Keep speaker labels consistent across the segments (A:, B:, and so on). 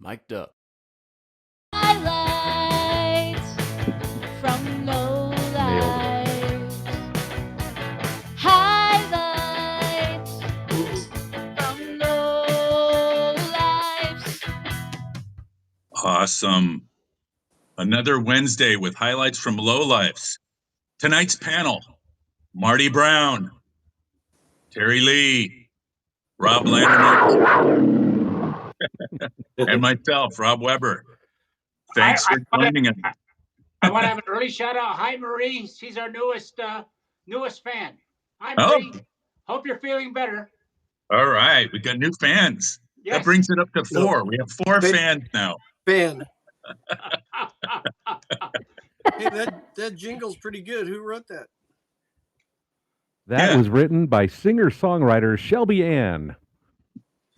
A: Mic'd up.
B: Highlights from Lowlifes. Highlights from Lowlifes.
C: Awesome. Another Wednesday with highlights from Lowlifes. Tonight's panel, Marty Brown, Terry Lee, Rob Landerman, and myself, Rob Weber. Thanks for joining us.
D: I want to have an early shout out. Hi, Marie. She's our newest fan. Hi, Marie. Hope you're feeling better.
C: All right. We got new fans.
D: Yes.
C: That brings it up to 4. We have 4 fans now.
E: Hey, that jingle's pretty good. Who wrote that?
F: That was written by singer-songwriter Shelby Ann.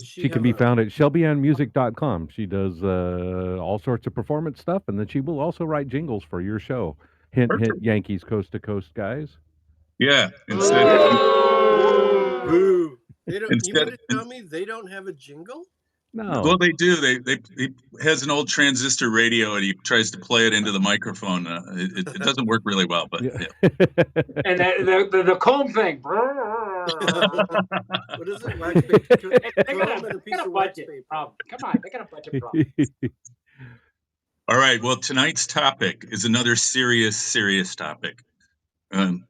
F: She can be found at shelbyannmusic.com. She does all sorts of performance stuff, and then she will also write jingles for your show. Hint, hint, Yankees coast to coast, guys.
C: Yeah.
E: You mean to tell me they don't have a jingle?
F: No.
C: Well, they do. They has an old transistor radio, and he tries to play it into the microphone. It doesn't work really well, but yeah.
D: And the comb thing.
E: What is it? Wax paper?
D: They got a budget problem. Come on, they got a budget problem.
C: All right. Well, tonight's topic is another serious topic. We're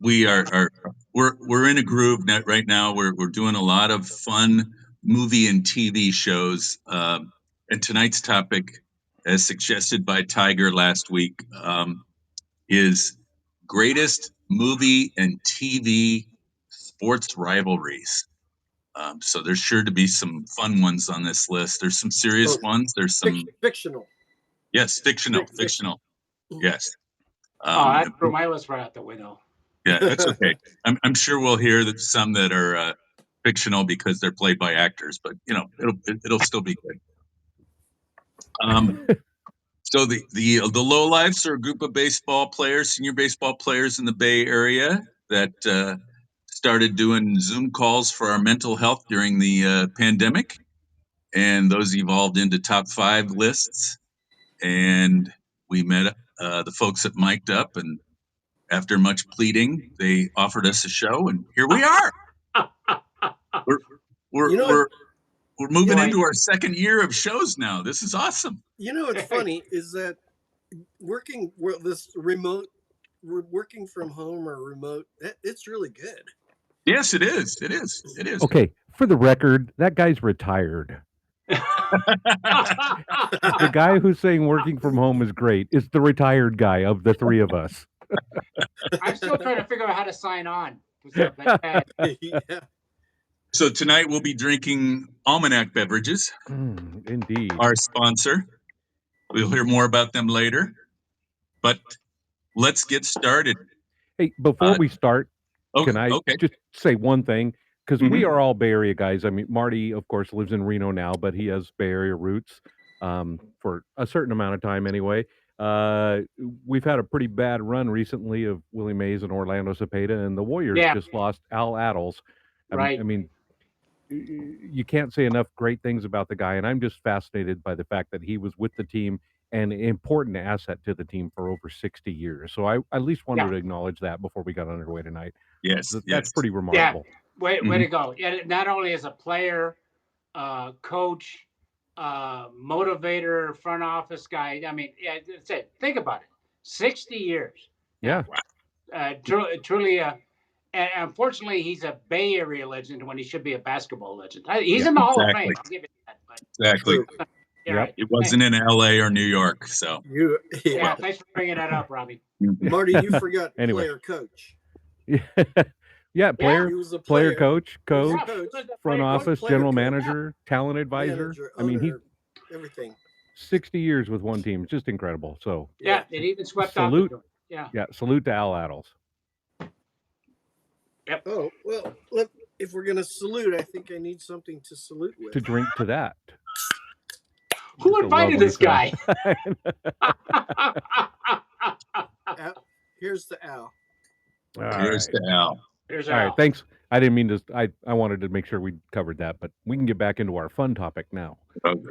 C: in a groove right now. We're doing a lot of fun movie and TV shows. And tonight's topic, as suggested by Tiger last week, is greatest movie and TV sports rivalries. So there's sure to be some fun ones on this list. There's some serious ones. There's some
E: fictional.
C: Yes, fictional. Yes.
D: I threw my list right out the window.
C: Yeah, that's okay. I'm sure we'll hear that some that are fictional because they're played by actors, but it'll still be good. So the Lowlifes are a group of baseball players, senior baseball players in the Bay Area that started doing Zoom calls for our mental health during the pandemic, and those evolved into top 5 lists. And we met the folks at Mic'd Up, and after much pleading, they offered us a show, and here we are. We're moving into our second year of shows now. This is awesome.
E: You know what's funny is that working from home or remote, it's really good.
C: Yes, it is.
F: Okay, for the record, that guy's retired. The guy who's saying working from home is great is the retired guy of the 3 of us.
D: I'm still trying to figure out how to sign on.
C: So tonight we'll be drinking Almanac Beverages.
F: Indeed.
C: Our sponsor. We'll hear more about them later. But let's get started.
F: Hey, before we start, can I just say one thing? Because we are all Bay Area guys. I mean, Marty, of course, lives in Reno now, but he has Bay Area roots for a certain amount of time anyway. We've had a pretty bad run recently of Willie Mays and Orlando Cepeda, and the Warriors just lost Al Attles.
D: Right.
F: I mean, you can't say enough great things about the guy, and I'm just fascinated by the fact that he was with the team and an important asset to the team for over 60 years. So I at least wanted to acknowledge that before we got underway tonight.
C: Yes.
F: That's pretty remarkable.
D: Yeah. Way to go. Yeah, not only as a player, coach, motivator, front office guy. I mean, that's it. Think about it. 60 years.
F: Yeah.
D: Truly. And unfortunately, he's a Bay Area legend when he should be a basketball legend. He's in the Hall of Fame. I'll give you that. But,
C: exactly.
D: Right.
C: It wasn't in LA or New York. So
D: thanks for bringing that up, Robbie.
E: Marty, you forgot player coach.
F: Yeah, player,
E: he was a
F: player coach,
E: yeah,
F: front office, general manager, talent advisor.
E: Manager,
F: I mean,
E: owner, everything.
F: 60 years with one team, just incredible. So
D: it even swept
F: salute.
D: Out the
F: yeah, salute to Al Attles.
D: Yep.
E: Oh well, if we're gonna salute, I think I need something to salute with.
F: To drink to that.
D: Who invited this guy?
E: Here's the Al.
C: Here's the Al.
D: Here's
F: All
D: Al.
F: right, thanks. I didn't mean to. I wanted to make sure we covered that, but we can get back into our fun topic now.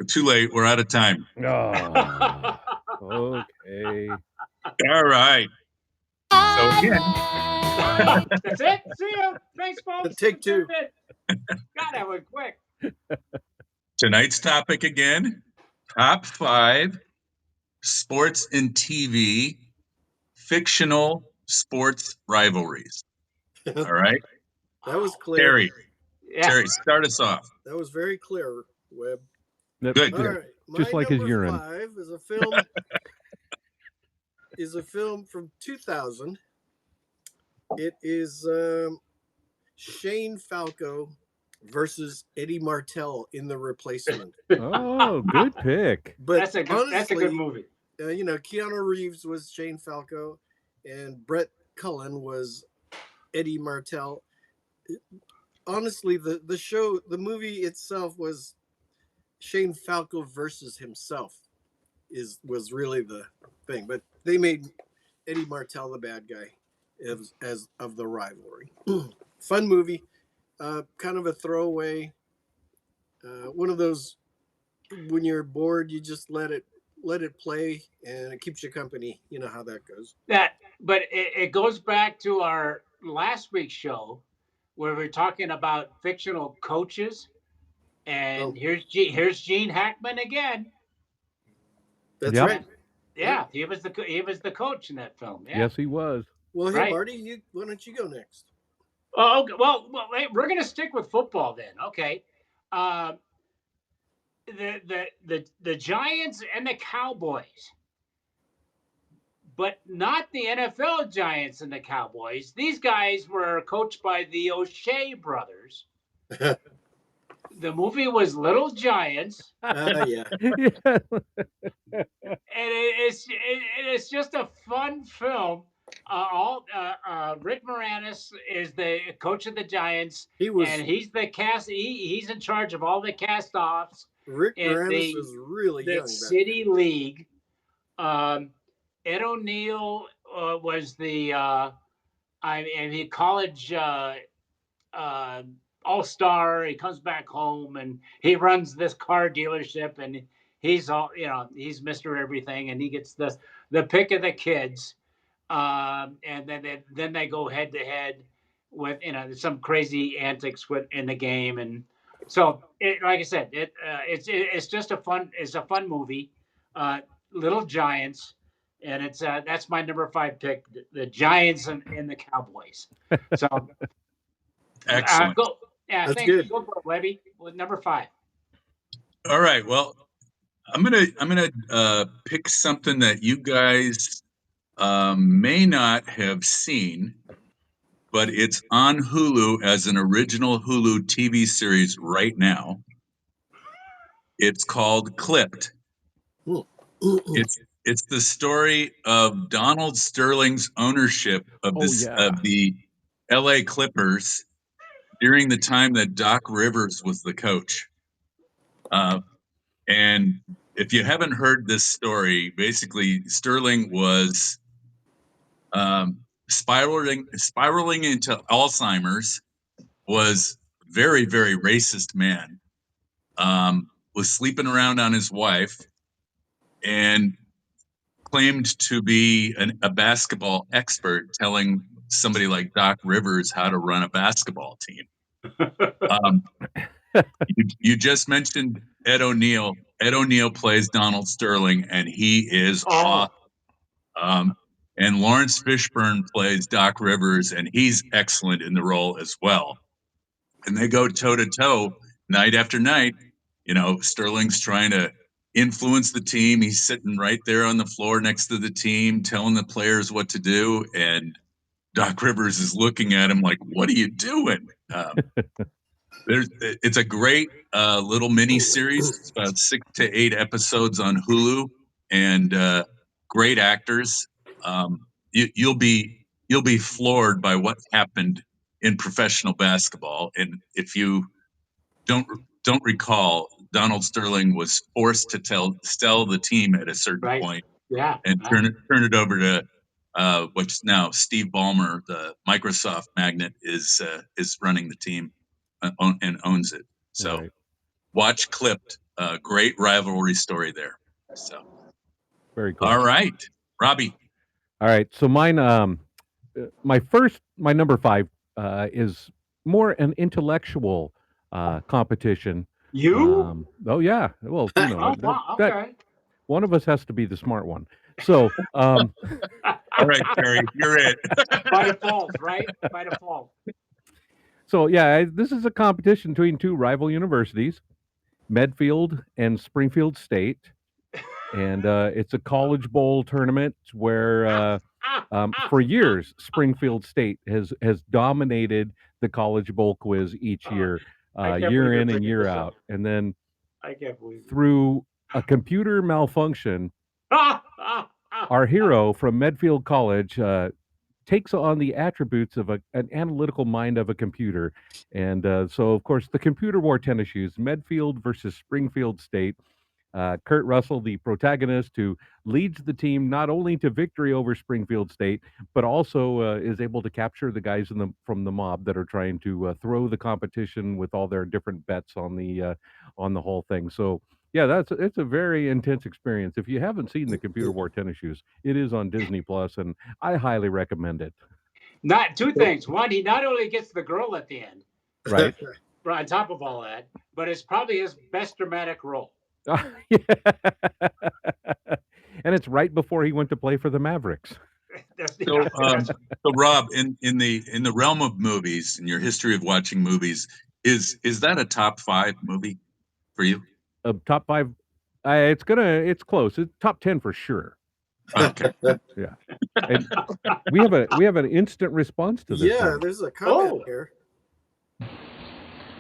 C: Too late. We're out of time.
F: Oh, okay.
C: All right. So again,
D: that's it. See ya. Thanks, folks.
E: Take two.
D: God, that went quick.
C: Tonight's topic again: top 5 sports and TV fictional sports rivalries. All right.
E: That was clear.
C: Terry, start us off.
E: That was very clear, Webb.
C: Good.
E: All right.
F: Just like his urine.
E: 5 is a film from 2000. It is Shane Falco versus Eddie Martell in The Replacement.
F: Oh, good pick.
E: But
D: that's a good movie.
E: Keanu Reeves was Shane Falco, and Brett Cullen was Eddie Martell. Honestly, the movie itself was Shane Falco versus himself was really the thing, but they made Eddie Martell the bad guy as of the rivalry. Fun movie, kind of a throwaway. One of those when you're bored, you just let it play, and it keeps you company. You know how that goes.
D: But it goes back to our last week's show where we're talking about fictional coaches, and here's Gene Hackman again.
E: That's right.
D: Yeah, he was the coach in that film. Yeah.
F: Yes, he was.
E: Well, hey, Marty, why don't you go next?
D: Oh, okay. Well, we're gonna stick with football then. Okay. The Giants and the Cowboys, but not the NFL Giants and the Cowboys. These guys were coached by the O'Shea brothers. The movie was Little Giants.
E: Yeah.
D: And it's just a fun film. Rick Moranis is the coach of the Giants, and he's the cast. He's in charge of all the cast-offs.
E: Rick Moranis was really young.
D: The City League. Ed O'Neill was the college all-star. He comes back home and he runs this car dealership, and he's he's Mr. Everything, and he gets the pick of the kids. And then they go head to head with some crazy antics in the game, and so like I said, it's just a fun movie. Little Giants, and it's that's my number 5 pick, the Giants and the Cowboys. So
C: excellent.
E: That's good.
D: Go for it, Webby, with number 5.
C: All right. Well, I'm gonna pick something that you guys may not have seen, but it's on Hulu as an original Hulu TV series right now. It's called Clipped. It's the story of Donald Sterling's ownership of the LA Clippers during the time that Doc Rivers was the coach. And if you haven't heard this story, basically Sterling was spiraling into Alzheimer's, was very, very racist man, was sleeping around on his wife, and claimed to be a basketball expert, telling somebody like Doc Rivers how to run a basketball team. You just mentioned Ed O'Neill. Ed O'Neill plays Donald Sterling, and he is awesome. And Lawrence Fishburne plays Doc Rivers, and he's excellent in the role as well. And they go toe to toe night after night. Sterling's trying to influence the team. He's sitting right there on the floor next to the team, telling the players what to do. And Doc Rivers is looking at him like, "What are you doing?" It's a great little mini series. It's about 6 to 8 episodes on Hulu, and great actors. You'll be floored by what happened in professional basketball. And if you don't recall, Donald Sterling was forced to sell the team at a certain point, and turn it over to which now Steve Ballmer, the Microsoft magnate, is running the team and owns it. So watch Clipped, great rivalry story there. So
F: very cool.
C: All right, Robbie.
F: All right, so mine, my number 5 is more an intellectual competition.
D: You?
F: Oh yeah, well,
D: Oh, wow, okay.
F: One of us has to be the smart one. So,
C: all right, Terry, you're it.
D: By default, right? By default.
F: So yeah, this is a competition between two rival universities, Medfield and Springfield State, and it's a college bowl tournament where for years Springfield State has dominated the college bowl quiz each year, year in and year out, and then
D: I can't believe
F: through a computer malfunction, our hero from Medfield College takes on the attributes of an analytical mind of a computer. And so, of course, the computer wore tennis shoes, Medfield versus Springfield State. Kurt Russell, the protagonist, who leads the team not only to victory over Springfield State, but also is able to capture the guys from the mob that are trying to throw the competition with all their different bets on the whole thing. So yeah, it's a very intense experience. If you haven't seen the Computer War Tennis Shoes, it is on Disney Plus, and I highly recommend it.
D: Not two things. One, he not only gets the girl at the end,
F: right?
D: On top of all that, but it's probably his best dramatic role.
F: Yeah. And it's right before he went to play for the Mavericks.
C: So, Rob, in the realm of movies, in your history of watching movies, is that a top 5 movie for you?
F: Top 5, it's close. It's top 10 for sure.
C: Okay.
F: Yeah. And we have an instant response to this.
E: Yeah, there's a comment here.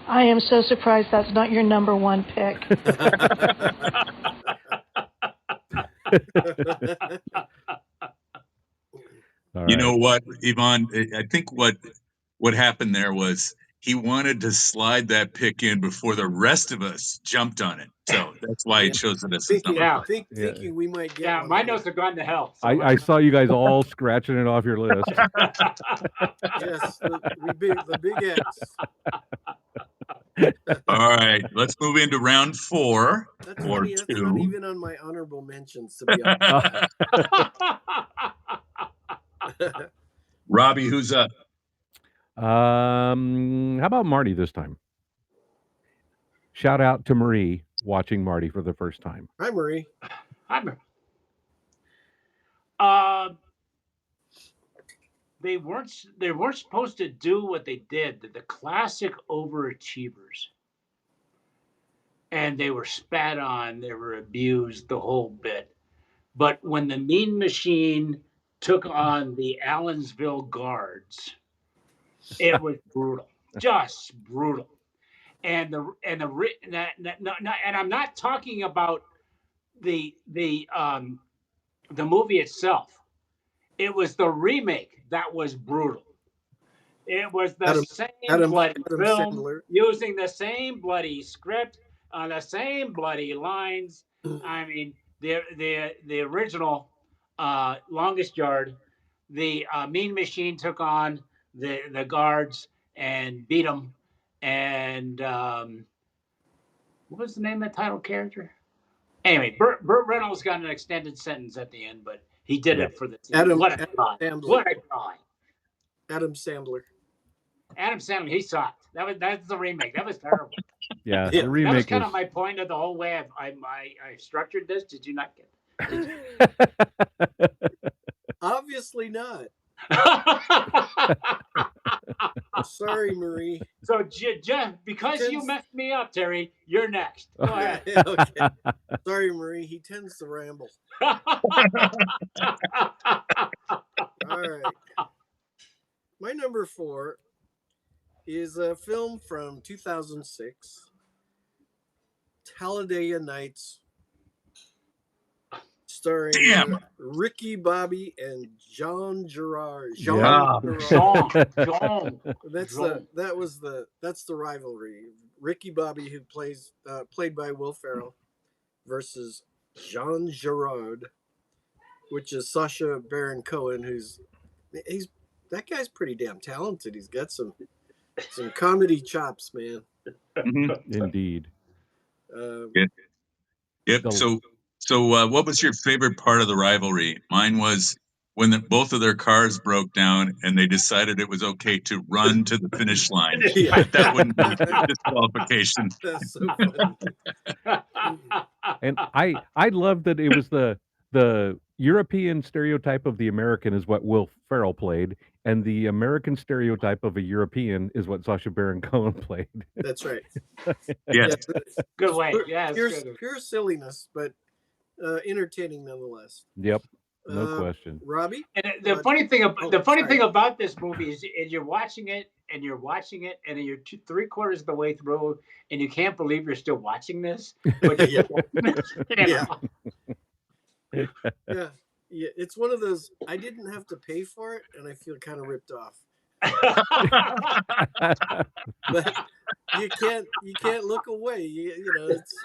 A: I am so surprised that's not your number 1 pick.
C: You know what, Yvonne? I think what happened there was he wanted to slide that pick in before the rest of us jumped on it. So that's why he chose it as his number 5.
E: Thinking we might get one.
D: My notes have gone to hell. So
F: I saw you guys all scratching it off your list.
E: Yes, the big X.
C: All right, let's move into round 4.
E: That's funny. That's not even on my honorable mentions, to be honest.
C: Robbie, who's up?
F: How about Marty this time? Shout out to Marie watching Marty for the first time.
E: Hi, Marie.
D: Hi, Marie. They weren't supposed to do what they did. The classic overachievers, and they were spat on. They were abused, the whole bit. But when the Mean Machine took on the Allensville Guards, it was brutal, just brutal. And I'm not talking about the movie itself. It was the remake that was brutal. It was the same bloody film,
E: Sandler.
D: using the same bloody script, the same bloody lines. I mean, the original Longest Yard, the Mean Machine took on the guards and beat them. And what was the name of the title character? Anyway, Burt Reynolds got an extended sentence at the end, but he did it for the team. What a guy! What a guy!
E: Adam Sandler.
D: Adam Sandler, he sucked. That's the remake. That was terrible.
F: Yeah, the remake.
D: That was kind of my point of the whole way I structured this. Did you not get?
E: Obviously not. Sorry, Marie.
D: So, Jeff, because you messed me up, Terry, you're next. Go ahead.
E: Okay. Sorry, Marie. He tends to ramble. All right. My number 4 is a film from 2006, Talladega Nights, starring Ricky Bobby and Jean Girard. That's the rivalry. Ricky Bobby, who played by Will Ferrell, versus Jean Girard, which is Sacha Baron Cohen, he's that guy's pretty damn talented. He's got some comedy chops, man.
F: Indeed.
C: Yeah. Yep. So what was your favorite part of the rivalry? Mine was when both of their cars broke down and they decided it was okay to run to the finish line.
E: Yeah.
C: That wouldn't be disqualification.
E: That's so funny.
F: And I love that it was the European stereotype of the American is what Will Ferrell played, and the American stereotype of a European is what Sacha Baron Cohen played.
E: That's right.
C: Yes.
D: Good way. Yeah,
E: pure silliness, but entertaining nonetheless.
F: Yep. No question.
E: Robbie?
D: And the funny thing about this movie is you're watching it and you're 3/4 of the way through and you can't believe you're still watching this. But
E: Yeah. It's one of those, I didn't have to pay for it and I feel kind of ripped off. But you can't look away. It's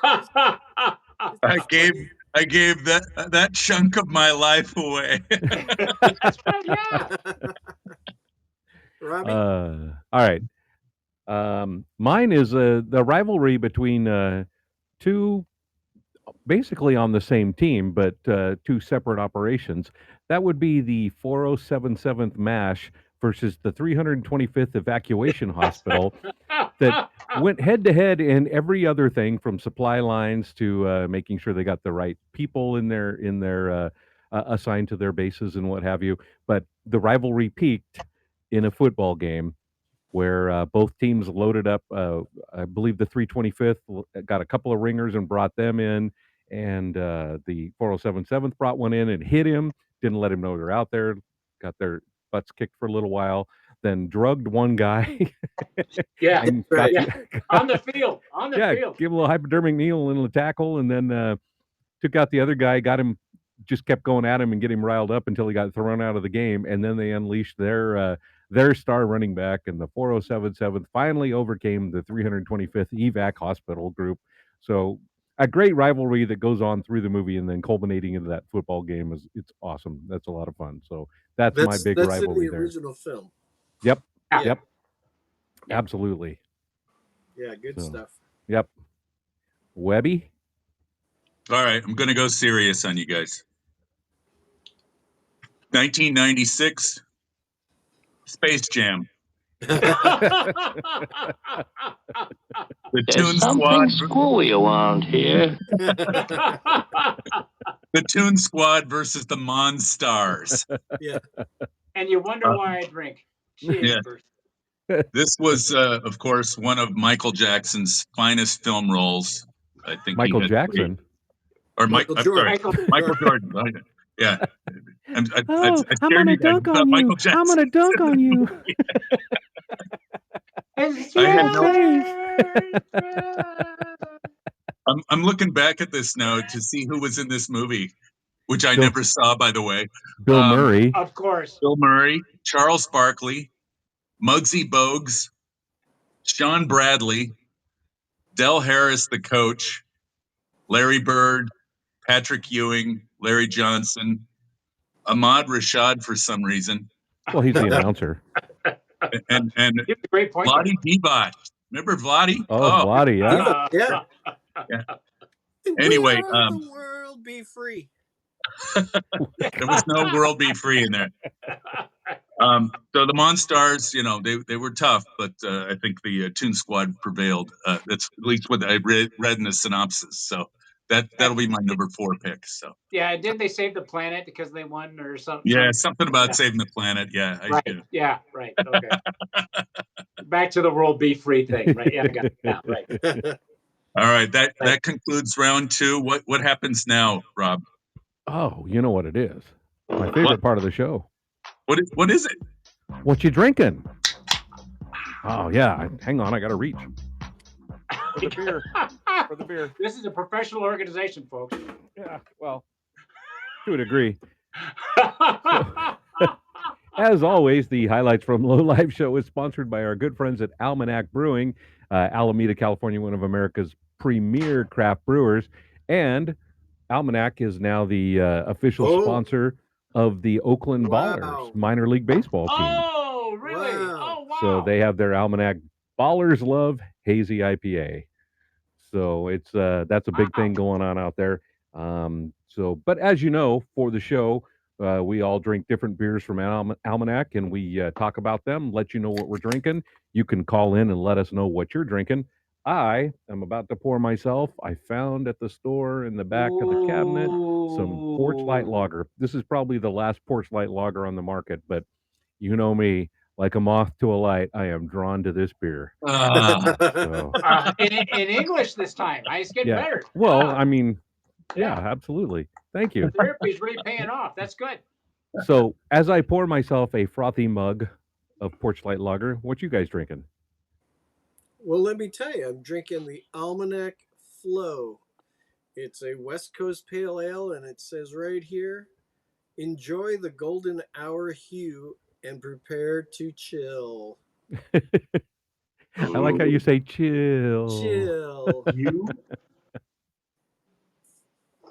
C: I gave that chunk of my life away.
D: That's right, yeah.
E: Robbie?
F: All right. Mine is the rivalry between two basically on the same team, but two separate operations. That would be the 4077th MASH versus the 325th Evacuation Hospital that went head to head in every other thing from supply lines to making sure they got the right people in their assigned to their bases and what have you. But the rivalry peaked in a football game where both teams loaded up. I believe the 325th got a couple of ringers and brought them in, and the 4077th brought one in and hit him. Didn't let him know they're out there. Got their butts kicked for a little while. Then drugged one guy.
D: Yeah,
F: and
E: right.
D: On the field.
F: Give him a little hypodermic needle and a tackle, and then took out the other guy. Just kept going at him and get him riled up until he got thrown out of the game. And then they unleashed their star running back, and the 4077th finally overcame the 325th evac hospital group. So a great rivalry that goes on through the movie and then culminating into that football game it's awesome. That's a lot of fun. So that's my big rivalry
E: in the
F: there.
E: original film.
F: Yep.
D: Yeah.
F: Yep. Absolutely.
E: Yeah, good stuff.
F: Yep. Webby?
C: All right, I'm going to go serious on you guys. 1996, Space Jam. The
G: There's something screwy around here.
C: The Toon Squad versus the Monstars.
E: Yeah.
D: And you wonder why I drink.
C: Yeah. This was, of course, one of Michael Jackson's finest film roles. I think
F: Michael Jackson.
C: Or Michael Jordan. Michael Jordan. Yeah. I'm
F: gonna dunk on you. I'm gonna dunk on you.
C: I'm looking back at this now to see who was in this movie, which I never saw, by the way.
F: Bill Murray.
D: Of course.
C: Bill Murray, Charles Barkley, Muggsy Bogues, Sean Bradley, Del Harris, the coach, Larry Bird, Patrick Ewing, Larry Johnson, Ahmad Rashad for some reason.
F: Well, he's the announcer.
C: And
D: great point.
C: Vladi Divac. Remember Vladi?
F: Vladi, yeah.
E: Yeah.
C: Anyway,
E: the world be free.
C: There was no world be free in there. So the Monstars, they were tough, but I think the Toon Squad prevailed. That's at least what I read in the synopsis. So that'll be my number 4 pick. So
D: yeah, didn't they save the planet because they won or something?
C: Yeah, something about saving the planet. Yeah,
D: right. Yeah, right. Okay. Back to the world be free thing, right? Yeah, I got it. Yeah, right.
C: All right, that concludes round 2. What happens now, Rob?
F: Oh, you know what it is. My favorite part of the show.
C: What is it?
F: What you drinking? Oh yeah, hang on, I gotta reach. For the beer. For the beer.
D: This is a professional organization, folks.
F: Yeah, well, to a degree. As always, the Highlights from Lowlife show is sponsored by our good friends at Almanac Brewing, Alameda, California, one of America's premier craft brewers, and Almanac is now the official
E: Oh,
F: sponsor of the Oakland Ballers
E: wow.
F: minor league baseball team.
D: Oh, really?
E: Wow.
D: Oh, wow.
F: So they have their Almanac Ballers Love Hazy IPA. So it's that's a big thing going on out there. But as you know, for the show, we all drink different beers from Almanac, and we talk about them, let you know what we're drinking. You can call in and let us know what you're drinking. I am about to pour myself. I found at the store in the back of the cabinet some Porch Light
D: Ooh.
F: Lager. This is probably the last Porch Light Lager on the market, but you know me, like a moth to a light, I am drawn to this beer. So
D: In English this time. It's getting
F: yeah.
D: better.
F: Well,
D: Yeah.
F: I mean, yeah, absolutely. Thank
D: The
F: you.
D: therapy's really paying off. That's good.
F: So as I pour myself a frothy mug of Porch Light Lager, what you guys drinking?
E: Well, let me tell you, I'm drinking the Almanac Flow. It's a West Coast Pale Ale, and it says right here, enjoy the golden hour hue and prepare to chill.
F: I like how you say chill.
E: Chill.
D: You?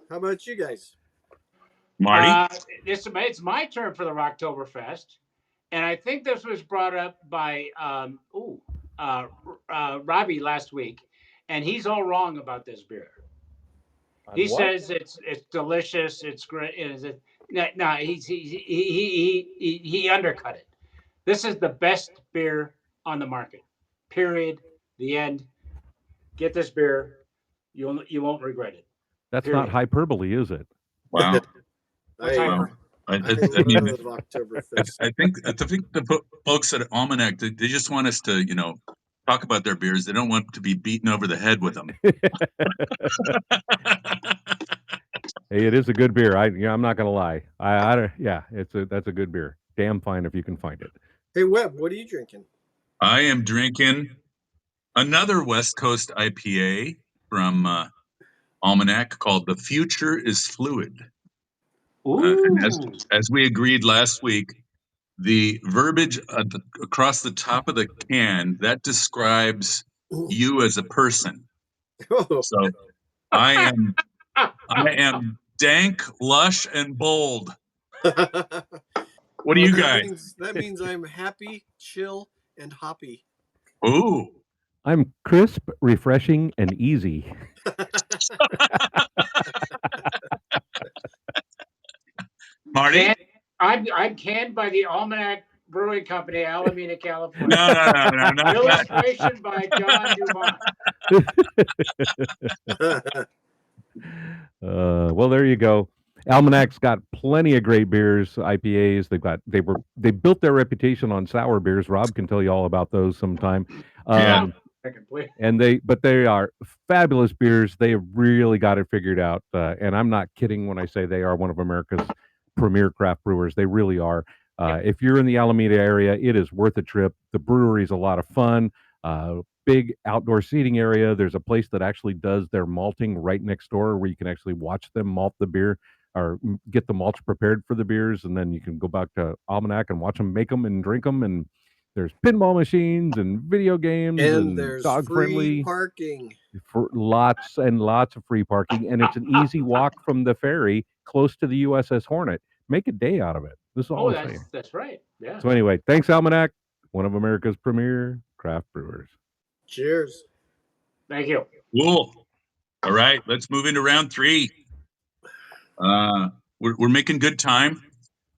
E: How about you guys?
C: Marty?
D: It's my turn for the Rocktoberfest, and I think this was brought up by Robbie last week, and he's all wrong about this beer.
F: On
D: He
F: what?
D: says it's delicious. It's great. No, he undercut it. This is the best beer on the market. Period. The end. Get this beer. You won't regret it.
F: That's not
D: Period.
F: hyperbole, is it?
C: Wow.
D: What's
E: I
C: Wow. I mean,
E: love Oktoberfest.
C: I think the folks at Almanac, they just want us to, talk about their beers. They don't want to be beaten over the head with them.
F: Hey, it is a good beer. I'm not gonna lie. Yeah, that's a good beer. Damn fine if you can find it.
E: Hey, Webb, what are you drinking?
C: I am drinking another West Coast IPA from Almanac called "The Future Is Fluid." And
D: Ooh.
C: as we agreed last week, the verbiage across the top of the can that describes you as a person.
E: Oh,
C: So I am dank, lush, and bold. What do
E: well,
C: you guys?
E: that means I'm happy, chill, and hoppy.
C: Ooh,
F: I'm crisp, refreshing, and easy.
C: Marty?
D: I'm canned by the Almanac Brewing Company, Alameda, California.
C: No, not.
D: Illustration by John Dumont.
F: Well, there you go. Almanac's got plenty of great beers, IPAs. They built their reputation on sour beers. Rob can tell you all about those sometime.
C: Yeah.
F: But they are fabulous beers. They have really got it figured out. And I'm not kidding when I say they are one of America's premier craft brewers. They really are. If you're in the Alameda area, it is worth a trip. The brewery is a lot of fun. Big outdoor seating area. There's a place that actually does their malting right next door where you can actually watch them malt the beer or get the malts prepared for the beers. And then you can go back to Almanac and watch them make them and drink them. And there's pinball machines and video games
E: and
F: and
E: there's
F: dog
E: free
F: friendly
E: parking.
F: for lots and lots of free parking. And it's an easy walk from the ferry close to the USS Hornet. Make a day out of it. This is all I'm saying.
D: That's right. Yeah.
F: So anyway, thanks Almanac, one of America's premier craft brewers.
E: Cheers.
D: Thank you.
C: Cool. All right, let's move into round 3. We're making good time,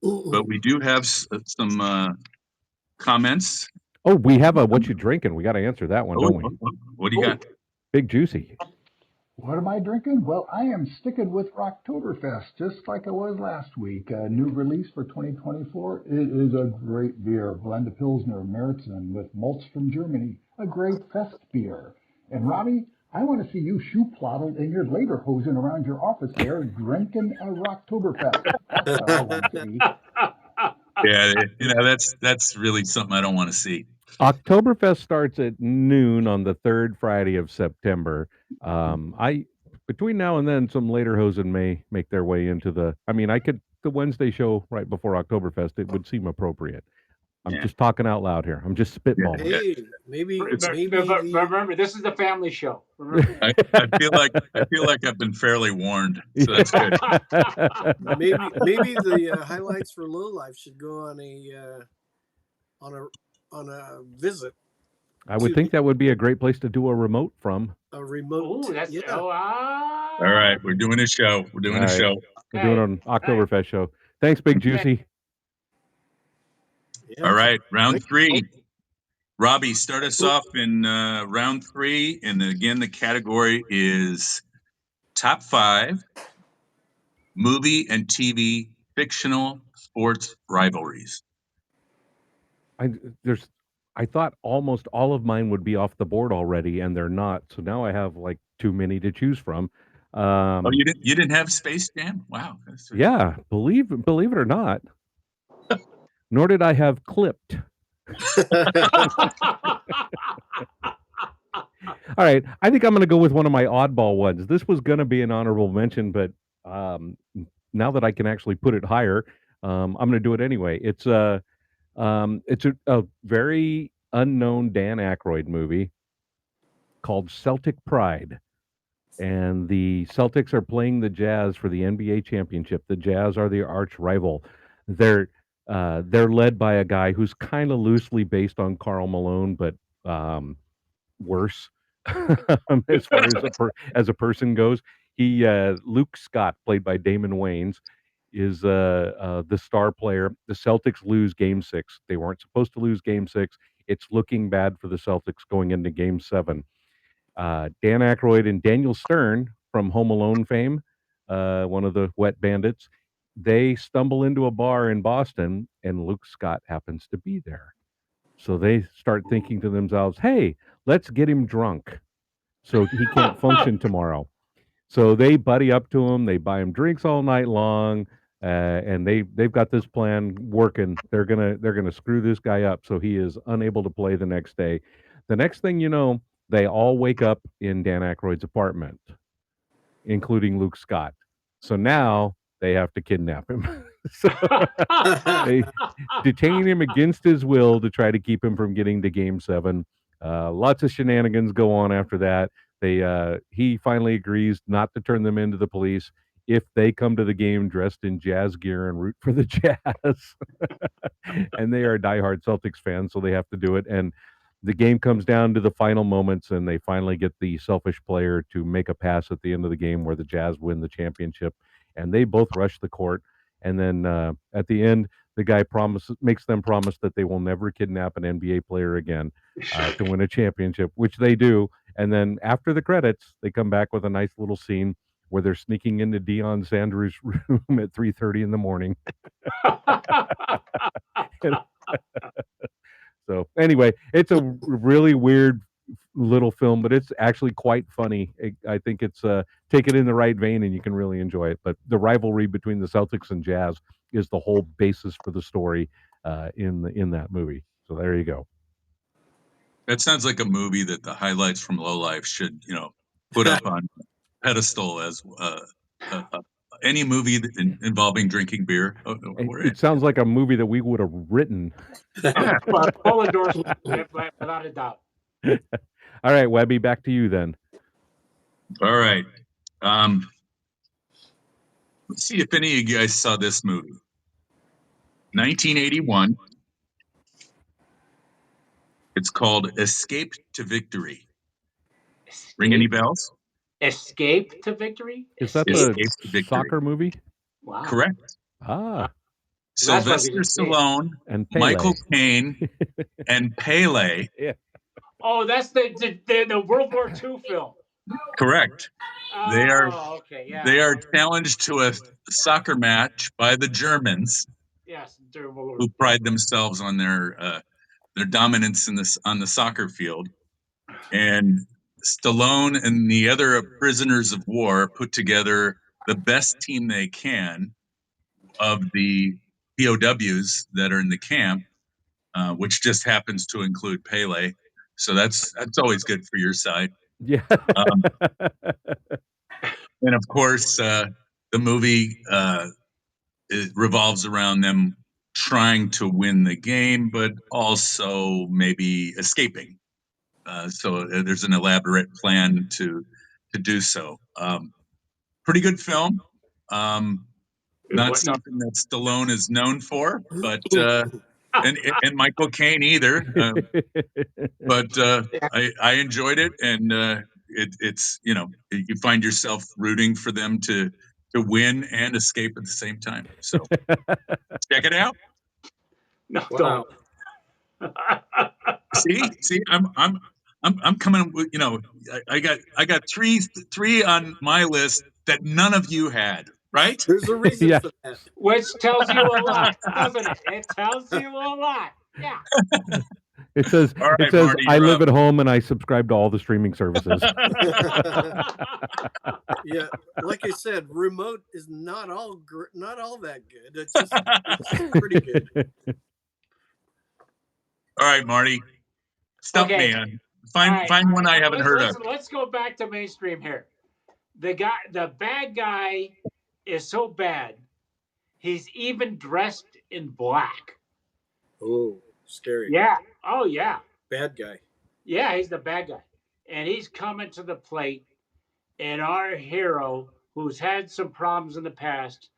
C: but we do have some comments.
F: Oh, we have a what you drinking? We got to answer that one, don't we?
C: What do you got?
F: Big Juicy.
H: What am I drinking? Well, I am sticking with Rocktoberfest, just like I was last week. A new release for 2024. It is a great beer. Blend of Pilsner, Märzen with malts from Germany. A great fest beer. And Robbie, I want to see you shoe plotted in your lederhosen around your office there, drinking a Rocktoberfest. That's what I want to see.
C: Yeah, that's really something I don't want to see.
F: Oktoberfest starts at noon on the third Friday of September. I between now and then, some later hosen may make their way into the. I mean, the Wednesday show right before Oktoberfest. It would seem appropriate. I'm just talking out loud here. I'm just spitballing.
E: Hey, maybe
D: remember, this is the family show. Remember,
C: I feel like I've been fairly warned, so that's good.
E: maybe the highlights for Lowlifes should go on a visit.
F: I would think that would be a great place to do a remote from.
E: A remote.
D: Ooh, that's
E: yeah.
C: All right, we're doing a show. We're doing a show.
F: We're doing an Oktoberfest show. Thanks, Big Juicy.
E: Yeah.
C: All right, round 3. Robbie, start us off in round 3, and again, the category is top 5 movie and TV fictional sports rivalries.
F: I thought almost all of mine would be off the board already, and they're not. So now I have like too many to choose from.
C: You didn't have Space Jam? Wow.
F: Yeah, believe it or not. Nor did I have Clipped. All right, I think I'm going to go with one of my oddball ones. This was going to be an honorable mention, but now that I can actually put it higher, I'm going to do it anyway. It's a very unknown Dan Aykroyd movie called Celtic Pride. And the Celtics are playing the Jazz for the NBA championship. The Jazz are the arch rival. They're led by a guy who's kind of loosely based on Karl Malone, but worse as far as a person goes. He Luke Scott, played by Damon Wayans, is the star player. The Celtics lose Game 6. They weren't supposed to lose Game 6. It's looking bad for the Celtics going into Game 7. Dan Aykroyd and Daniel Stern from Home Alone fame, one of the wet bandits, they stumble into a bar in Boston, and Luke Scott happens to be there. So they start thinking to themselves, hey, let's get him drunk so he can't function tomorrow. So they buddy up to him. They buy him drinks all night long, and they've got this plan working. They're gonna screw this guy up so he is unable to play the next day. The next thing you know, they all wake up in Dan Aykroyd's apartment, including Luke Scott. So now they have to kidnap him. So they detain him against his will to try to keep him from getting to Game 7. Lots of shenanigans go on after that. He finally agrees not to turn them into the police if they come to the game dressed in Jazz gear and root for the Jazz. And they are diehard Celtics fans, so they have to do it. And the game comes down to the final moments, and they finally get the selfish player to make a pass at the end of the game where the Jazz win the championship. And they both rush the court. And then at the end, the guy makes them promise that they will never kidnap an NBA player again to win a championship, which they do. And then after the credits, they come back with a nice little scene where they're sneaking into Deion Sanders' room at 3:30 in the morning. So anyway, it's a really weird little film, but it's actually quite funny. I think it's take it in the right vein and you can really enjoy it. But the rivalry between the Celtics and Jazz is the whole basis for the story in that movie. So there you go.
C: That sounds like a movie that the highlights from Lowlifes should, put up on pedestal as any movie involving drinking beer.
F: It sounds like a movie that we would have written.
D: Full endorsement, without a doubt.
F: All right, Webby, back to you then.
C: All right. Let's see if any of you guys saw this movie. 1981. It's called Escape to Victory. Ring any bells?
D: Escape to Victory?
F: Is that the soccer movie?
D: Wow.
C: Correct. Sylvester Stallone, and Michael Caine, and Pele.
F: Yeah.
D: Oh, that's the World War II film.
C: Correct. They are
D: okay,
C: challenged to a soccer match by the Germans.
D: Yes,
C: who pride themselves on their dominance on the soccer field. And Stallone and the other prisoners of war put together the best team they can of the POWs that are in the camp, which just happens to include Pele. So that's always good for your side.
F: Yeah.
C: And of course, the movie it revolves around them trying to win the game, but also maybe escaping. So there's an elaborate plan to do so. Pretty good film. Not something that Stallone is known for, but and Michael Caine either. But I enjoyed it, and it's you find yourself rooting for them to win and escape at the same time. So check it out.
D: No,
E: Wow.
C: See, I'm coming with I got three on my list that none of you had, right?
E: There's a reason
F: Yeah.
E: for that.
D: Which tells you a lot, doesn't it? It tells you a lot. Yeah.
F: It says
C: All right,
F: it says
C: Marty,
F: I
C: you're
F: live
C: up.
F: at home and I subscribe to all the streaming services.
E: Yeah, like I said, remote is not all that good. It's just pretty good.
C: All right, Marty, stump
D: Okay.
C: me on find one I haven't heard of.
D: Let's go back to mainstream here. The bad guy is so bad, he's even dressed in black.
E: Oh, scary.
D: Yeah. Oh yeah.
E: Bad guy.
D: Yeah, he's the bad guy. And he's coming to the plate. And our hero, who's had some problems in the past,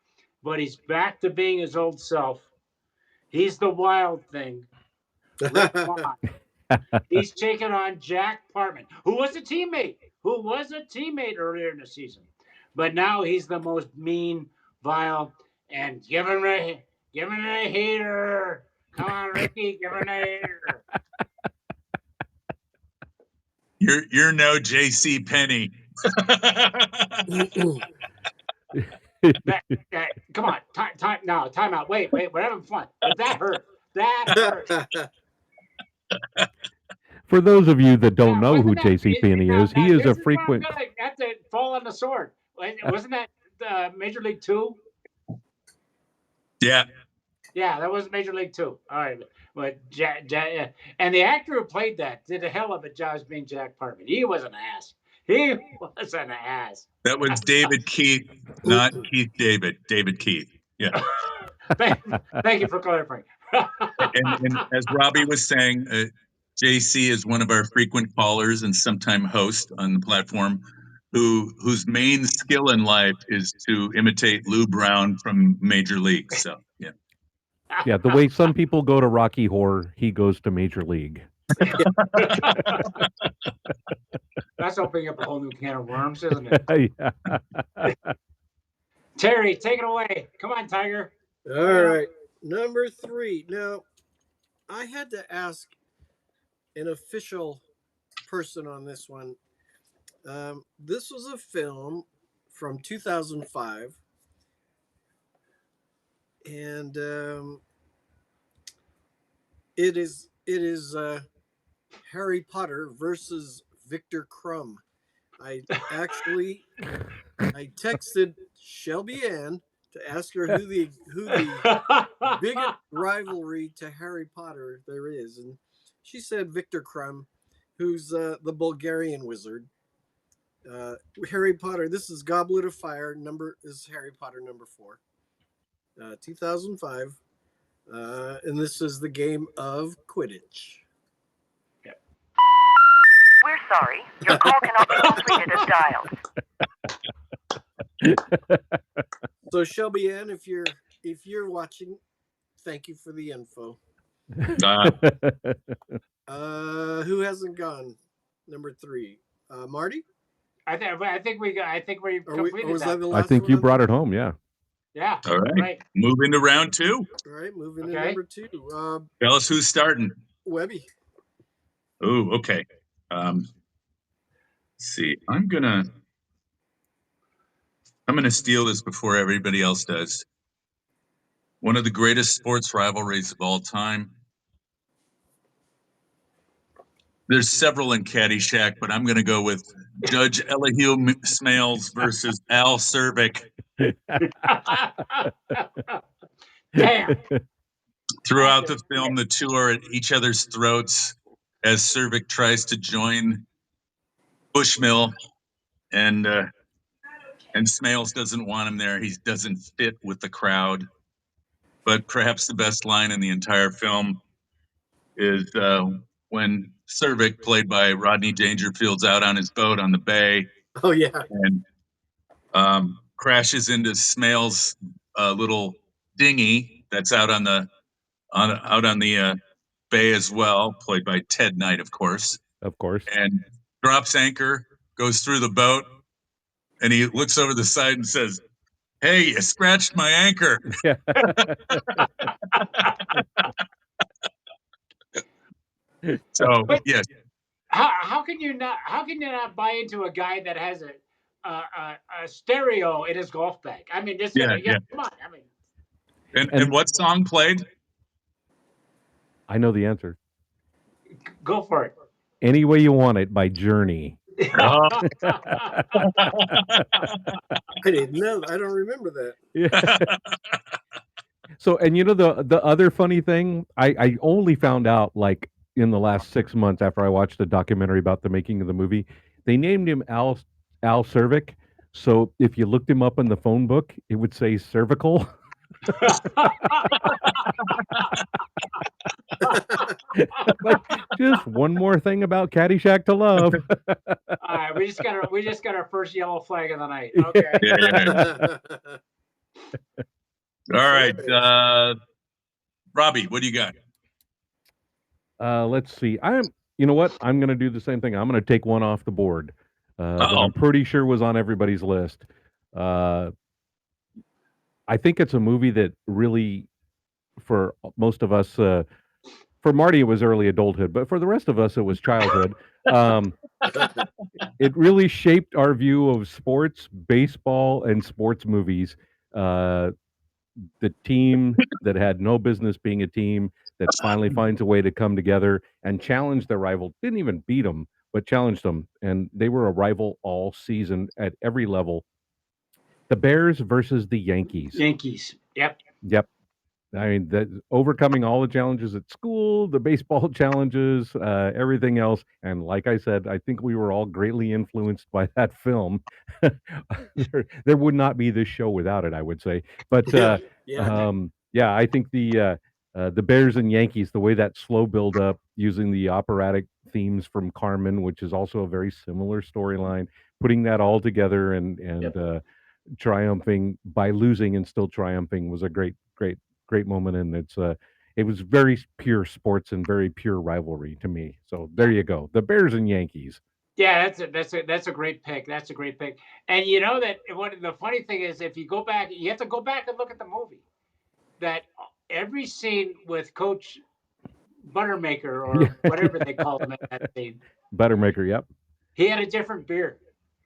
D: but he's back to being his old self. He's the wild thing. Rick Vaughn. He's taking on Jack Partman, who was a teammate earlier in the season. But now he's the most mean, vile, and give him a hater. Come on, Ricky, give him a hater.
C: You're no J.C. Penney.
D: Come on, time out. Wait, we're having fun. But that hurt.
F: For those of you that don't know
D: Wasn't
F: who
D: that-
F: J.C. Penney is, he is
D: this
F: a
D: where I'm
F: frequent.
D: gonna have to fall on the sword. Wasn't that Major League 2?
C: Yeah.
D: Yeah, that was Major League 2. All right, but and the actor who played that did a hell of a job being Jack Partman. He was an ass.
C: That was David Keith, not Keith David. David Keith. Yeah.
D: Thank you for clarifying.
C: and as Robbie was saying, JC is one of our frequent callers and sometime host on the platform, whose main skill in life is to imitate Lou Brown from Major League. So yeah.
F: Yeah, the way some people go to Rocky Horror, he goes to Major League.
D: That's opening up a whole new can of worms, isn't it?
F: Yeah.
D: Terry, take it away. Come on, Tiger.
E: All right, number 3. Now, I had to ask an official person on this one. This was a film from 2005, and it is Harry Potter versus Victor Crumb. I texted Shelby Ann to ask her who the biggest rivalry to Harry Potter there is, and she said Victor Crumb, who's the Bulgarian wizard. Harry Potter. This is Goblet of Fire. Is Harry Potter number 4, 2005, and this is the game of Quidditch.
I: We're sorry. Your call cannot be completed as dialed.
E: So Shelby Ann, if you're watching, thank you for the info. Who hasn't gone? Number 3, Marty.
D: I think we completed that.
F: I think you brought it home. Yeah.
D: Yeah.
C: All right. Moving to round 2.
E: All right, moving to number 2.
C: Tell us who's starting.
E: Webby.
C: Oh, okay. Let's see. I'm gonna steal this before everybody else does. One of the greatest sports rivalries of all time. There's several in Caddyshack, but I'm going to go with Judge Elihu Smales versus Al Cervic.
D: Damn.
C: Throughout the film, the two are at each other's throats as Cervic tries to join Bushmill, and Smales doesn't want him there. He doesn't fit with the crowd. but perhaps the best line in the entire film is when Cervic, played by Rodney Dangerfield's out on his boat on the bay.
E: Oh yeah.
C: And crashes into Smale's little dinghy that's out on the bay as well, played by Ted Knight, of course.
F: Of course.
C: And drops anchor, goes through the boat, and he looks over the side and says, "Hey, you scratched my anchor."
F: Yeah.
C: So
D: But
C: yes,
D: how can you not buy into a guy that has a stereo in his golf bag? I mean, just
C: yeah.
D: come on. I mean,
C: And what song played?
F: I know the answer.
D: Go for it.
F: Any Way You Want It by Journey.
C: Oh.
E: I didn't know. I don't remember that.
F: Yeah. So, and the other funny thing, I only found out like in the last 6 months after I watched a documentary about the making of the movie. They named him Al Cervic. So if you looked him up in the phone book, it would say cervical. Like, just one more thing about Caddyshack to love.
D: All right, we just got our first yellow flag of the night. Okay.
C: Yeah. All right, Robbie, what do you got?
F: Let's see. You know what? I'm going to do the same thing. I'm going to take one off the board that I'm pretty sure was on everybody's list. I think it's a movie that really, for most of us, for Marty it was early adulthood, but for the rest of us it was childhood. It really shaped our view of sports, baseball, and sports movies. The team that had no business being a team that finally finds a way to come together and challenge their rival. Didn't even beat them, but challenged them. And they were a rival all season at every level. The Bears versus the Yankees.
D: Yankees. Yep.
F: Yep. I mean, overcoming all the challenges at school, the baseball challenges, everything else. And like I said, I think we were all greatly influenced by that film. there would not be this show without it, I would say. But yeah, I think the Bears and Yankees, the way that slow build up using the operatic themes from Carmen, which is also a very similar storyline, putting that all together and triumphing by losing and still triumphing was a great moment, and it was very pure sports and very pure rivalry to me. So there you go, the Bears and Yankees.
D: Yeah, that's a great pick. That's a great pick. And you know that what the funny thing is, if you go back, you have to go back and look at the movie. That every scene with Coach Buttermaker or whatever they call him in that scene,
F: Buttermaker, yep.
D: He had a different beer.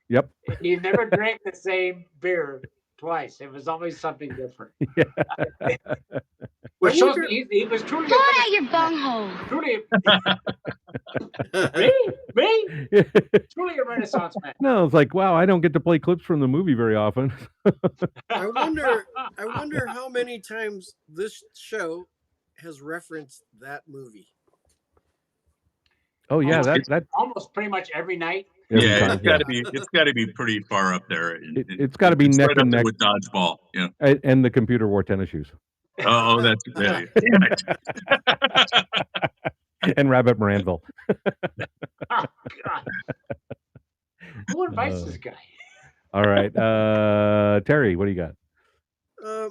F: Yep.
D: He never drank the same beer twice. It was always something different.
F: Yeah.
D: Which shows he was truly.
B: Go at your bunghole.
D: Truly. Me? Truly a Renaissance man.
F: No, it's like, wow, I don't get to play clips from the movie very often.
E: I wonder how many times this show has referenced that movie.
F: Oh yeah, that
D: almost pretty much every night.
C: Yeah, it's got to be pretty far up there.
F: It's got to be neck and neck
C: with dodgeball. Yeah,
F: and the computer wore tennis shoes.
C: Oh, that's damn it.
F: And Rabbit Moranville.
D: Oh, God. Who invites this guy?
F: All right, Terry, what do you got?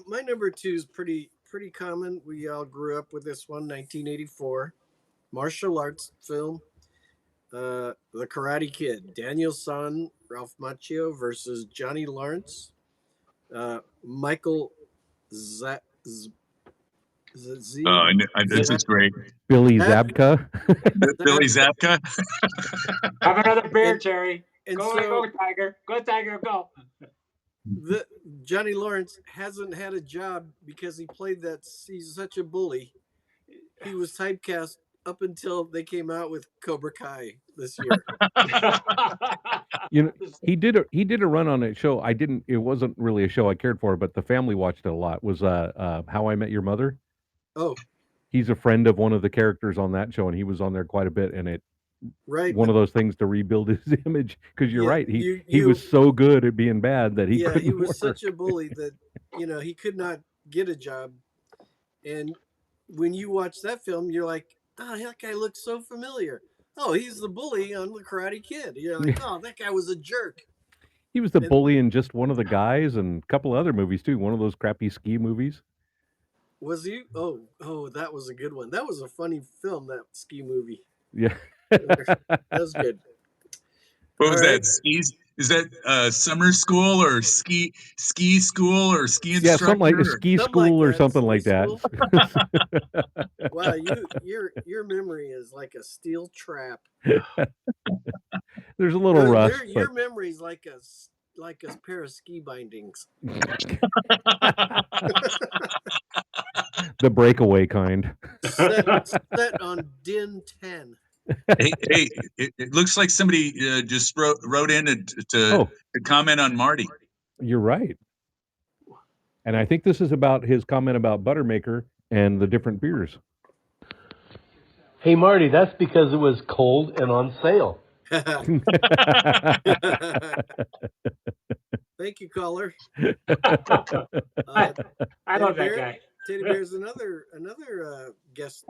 E: My number 2 is pretty common. We all grew up with this one, 1984, martial arts film, The Karate Kid. Daniel San, Ralph Macchio versus Johnny Lawrence, Michael
C: this is great.
F: Billy Zabka.
C: Billy Zabka.
D: Have another beer, Terry.
E: And
D: go, Tiger. Go, Tiger, go.
E: Johnny Lawrence hasn't had a job because he's such a bully. He was typecast up until they came out with Cobra Kai this year.
F: He did a run on a show. It wasn't really a show I cared for, but the family watched it a lot. Was How I Met Your Mother.
E: Oh.
F: He's a friend of one of the characters on that show, and he was on there quite a bit, and one of those things to rebuild his image, because you're right. He was so good at being bad that he couldn't
E: he was
F: work.
E: such a bully that he could not get a job. And when you watch that film, you're like, oh, that guy looks so familiar. Oh, he's the bully on The Karate Kid. You're like, oh, that guy was a jerk.
F: He was the bully in just one of the guys and a couple of other movies too. One of those crappy ski movies.
E: Was he? Oh, that was a good one. That was a funny film, that ski movie.
F: Yeah.
E: That was good.
C: What was that? Skis? Is that summer school or ski school or ski instructor?
F: Yeah, something like a ski school or something like that.
E: Wow, your memory is like a steel trap.
F: There's a little rust.
E: Your memory is like a pair of ski bindings.
F: The breakaway kind.
E: Set on DIN 10.
C: Hey, it looks like somebody just wrote in to comment on Marty.
F: You're right. And I think this is about his comment about Buttermaker and the different beers.
J: Hey, Marty, that's because it was cold and on sale.
E: Thank you, caller.
D: I love that guy.
E: Teddy Bear's another guest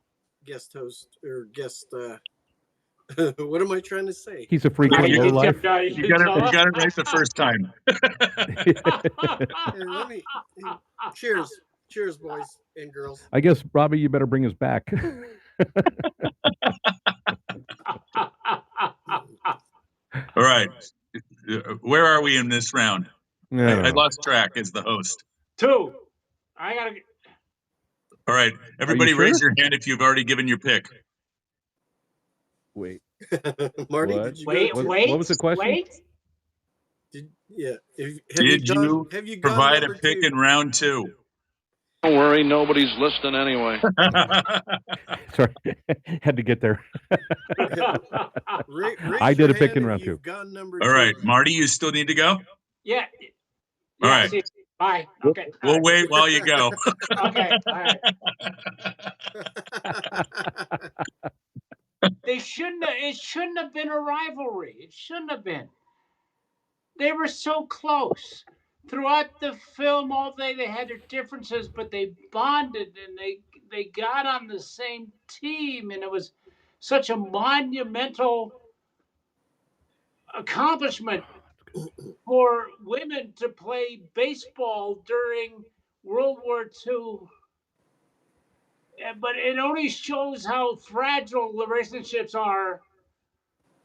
E: host or guest. What am I trying to say?
F: He's a frequent lowlife.
C: You got it right the first time.
E: Cheers, boys and girls.
F: I guess, Robbie, you better bring us back.
C: All right. Where are we in this round? I lost track as the host.
D: 2. I gotta.
C: All right. Everybody raise your hand if you've already given your pick.
F: Wait.
E: Marty,
F: what?
E: What
F: was the question?
E: Did
C: you provide a pick in round 2?
G: Don't worry, nobody's listening anyway.
F: Sorry, had to get there. I did a pick in round 2.
C: All right, Marty, you still need to go?
D: Yeah.
C: All right.
D: See, bye. Okay.
C: We'll wait while you go.
D: Okay. All right. It shouldn't have been a rivalry. It shouldn't have been. They were so close. Throughout the film all day they had their differences, but they bonded and they got on the same team, and it was such a monumental accomplishment for women to play baseball during World War II. But it only shows how fragile the relationships are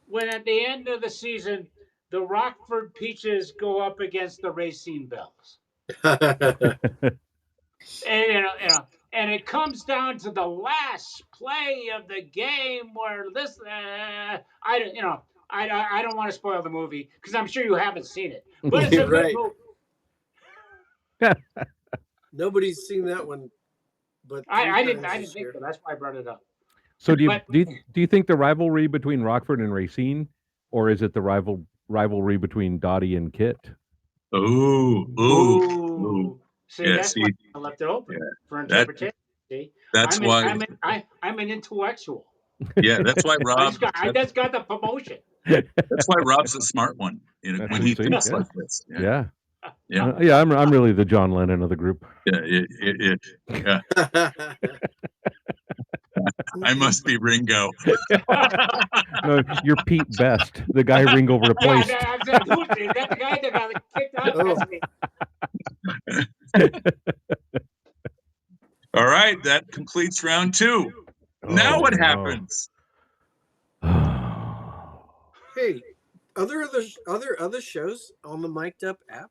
D: when at the end of the season the Rockford Peaches go up against the Racine Bells. And it comes down to the last play of the game where this I don't want to spoil the movie because I'm sure you haven't seen it, but it's a good movie.
E: Nobody's seen that one, but
D: I didn't think so. That's why I brought it up.
F: So do you think the rivalry between Rockford and Racine, or is it the rivalry between Dottie and Kit?
C: Ooh.
D: See, that's why I left it open for interpretation. See, I'm an intellectual.
C: Yeah, that's why Rob.
D: I just got the promotion.
C: That's why Rob's a smart one. When he thinks like this.
F: Yeah. I'm really the John Lennon of the group.
C: Yeah. I must be Ringo.
F: No, you're Pete Best, the guy Ringo replaced.
D: Yeah, I said, who's that the guy that got kicked out?
C: All right, that completes round 2. Now what happens?
E: Hey, other shows on the Mic'd Up app?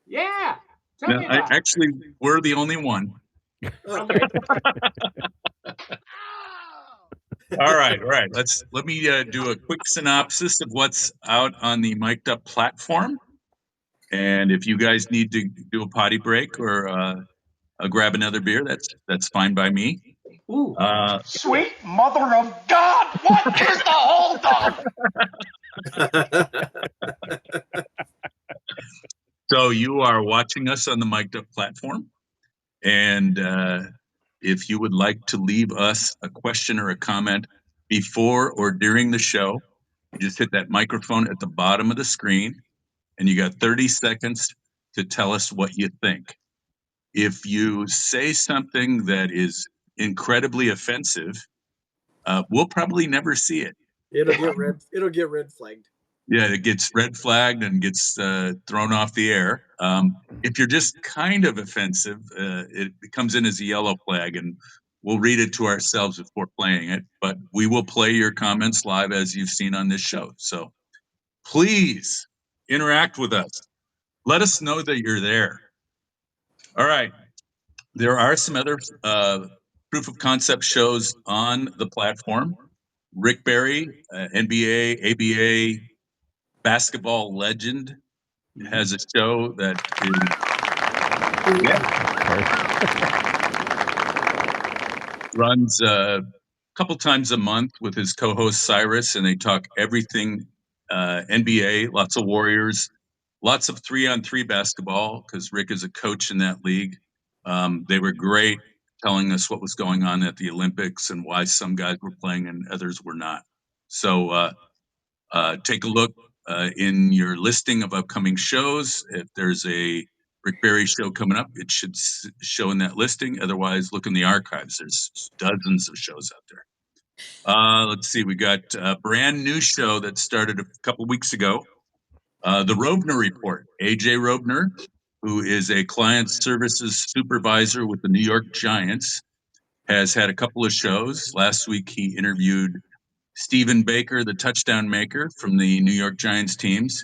D: Yeah.
C: Actually, we're the only one.
D: Okay.
C: All right. Let me do a quick synopsis of what's out on the Mic'd Up platform. And if you guys need to do a potty break or grab another beer, that's fine by me.
D: Ooh.
K: Sweet mother of God! What is the holdup?
C: So you are watching us on the Mic'd Up platform, and if you would like to leave us a question or a comment before or during the show, you just hit that microphone at the bottom of the screen, and you got 30 seconds to tell us what you think. If you say something that is incredibly offensive, we'll probably never see it.
E: It'll get red flagged.
C: Yeah, it gets red flagged and gets thrown off the air. If you're just kind of offensive, it comes in as a yellow flag, and we'll read it to ourselves before playing it. But we will play your comments live as you've seen on this show. So please interact with us. Let us know that you're there. All right. There are some other proof of concept shows on the platform. Rick Barry, NBA, ABA, basketball legend, has a show that is runs a couple times a month with his co-host Cyrus, and they talk everything NBA, lots of Warriors, lots of 3-on-3 basketball because Rick is a coach in that league. They were great telling us what was going on at the Olympics and why some guys were playing and others were not. So take a look in your listing of upcoming shows. If there's a Rick Barry show coming up, it should show in that listing. Otherwise, look in the archives. There's dozens of shows out there. Let's see. We got a brand new show that started a couple weeks ago. The Robner Report. AJ Robner, who is a client services supervisor with the New York Giants, has had a couple of shows. Last week, he interviewed Stephen Baker, the touchdown maker from the New York Giants teams.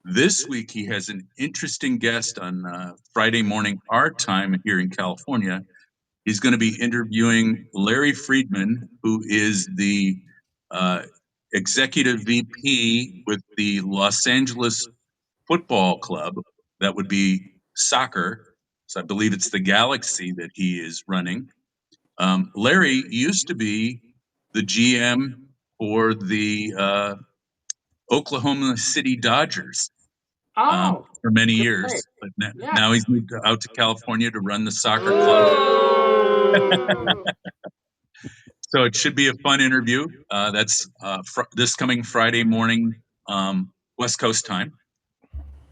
C: This week, he has an interesting guest on Friday morning, our time here in California. He's going to be interviewing Larry Friedman, who is the executive VP with the Los Angeles Football Club. That would be soccer. So I believe it's the Galaxy that he is running. Larry used to be the GM for the Oklahoma City Dodgers for many years, but now he's moved out to California to run the soccer club. So it should be a fun interview. That's this coming Friday morning, West Coast time.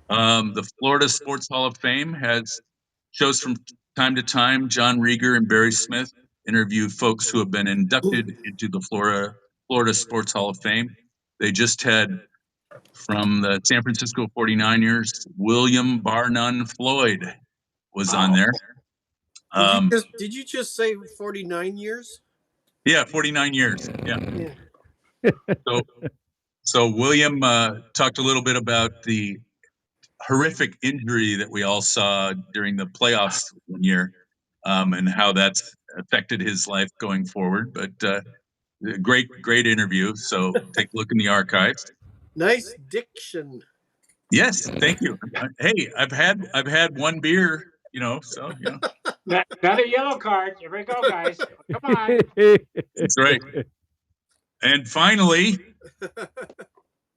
C: The Florida Sports Hall of Fame has shows from time to time. John Rieger and Barry Smith interview folks who have been inducted into the Florida Sports Hall of Fame. They just had from the San Francisco 49ers, William Bar None Floyd was on there.
E: Did you just say 49 years?
C: Yeah, 49 years. Yeah. So William talked a little bit about the horrific injury that we all saw during the playoffs one year, and how that's affected his life going forward. But great interview. So take a look in the archives.
E: Nice diction.
C: Yes, thank you. Hey, I've had one beer, so.
D: Another yellow card. Here we go, guys. Come on.
C: That's right. And finally,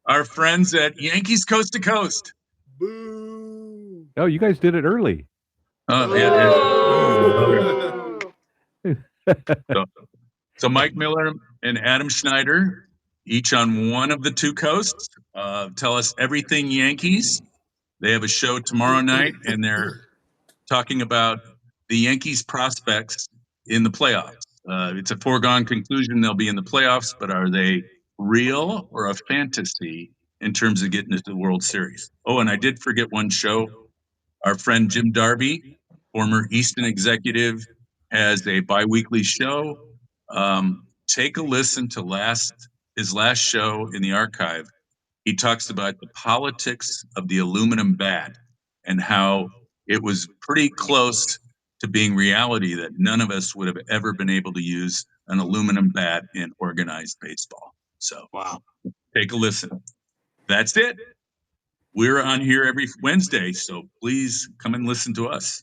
C: our friends at Yankees Coast to Coast.
E: Boo!
F: Oh, you guys did it early.
C: Oh, yeah. So Mike Miller and Adam Schneider, each on one of the two coasts, tell us everything Yankees. They have a show tomorrow night, and they're talking about the Yankees prospects in the playoffs. It's a foregone conclusion they'll be in the playoffs, but are they real or a fantasy in terms of getting into the World Series? Oh, and I did forget one show. Our friend Jim Darby, former Easton executive, has a biweekly show. Take a listen to his last show in the archive. He talks about the politics of the aluminum bat and how it was pretty close to being reality that none of us would have ever been able to use an aluminum bat in organized baseball. So
D: wow.
C: Take a listen. That's it. We're on here every Wednesday, so please come and listen to us.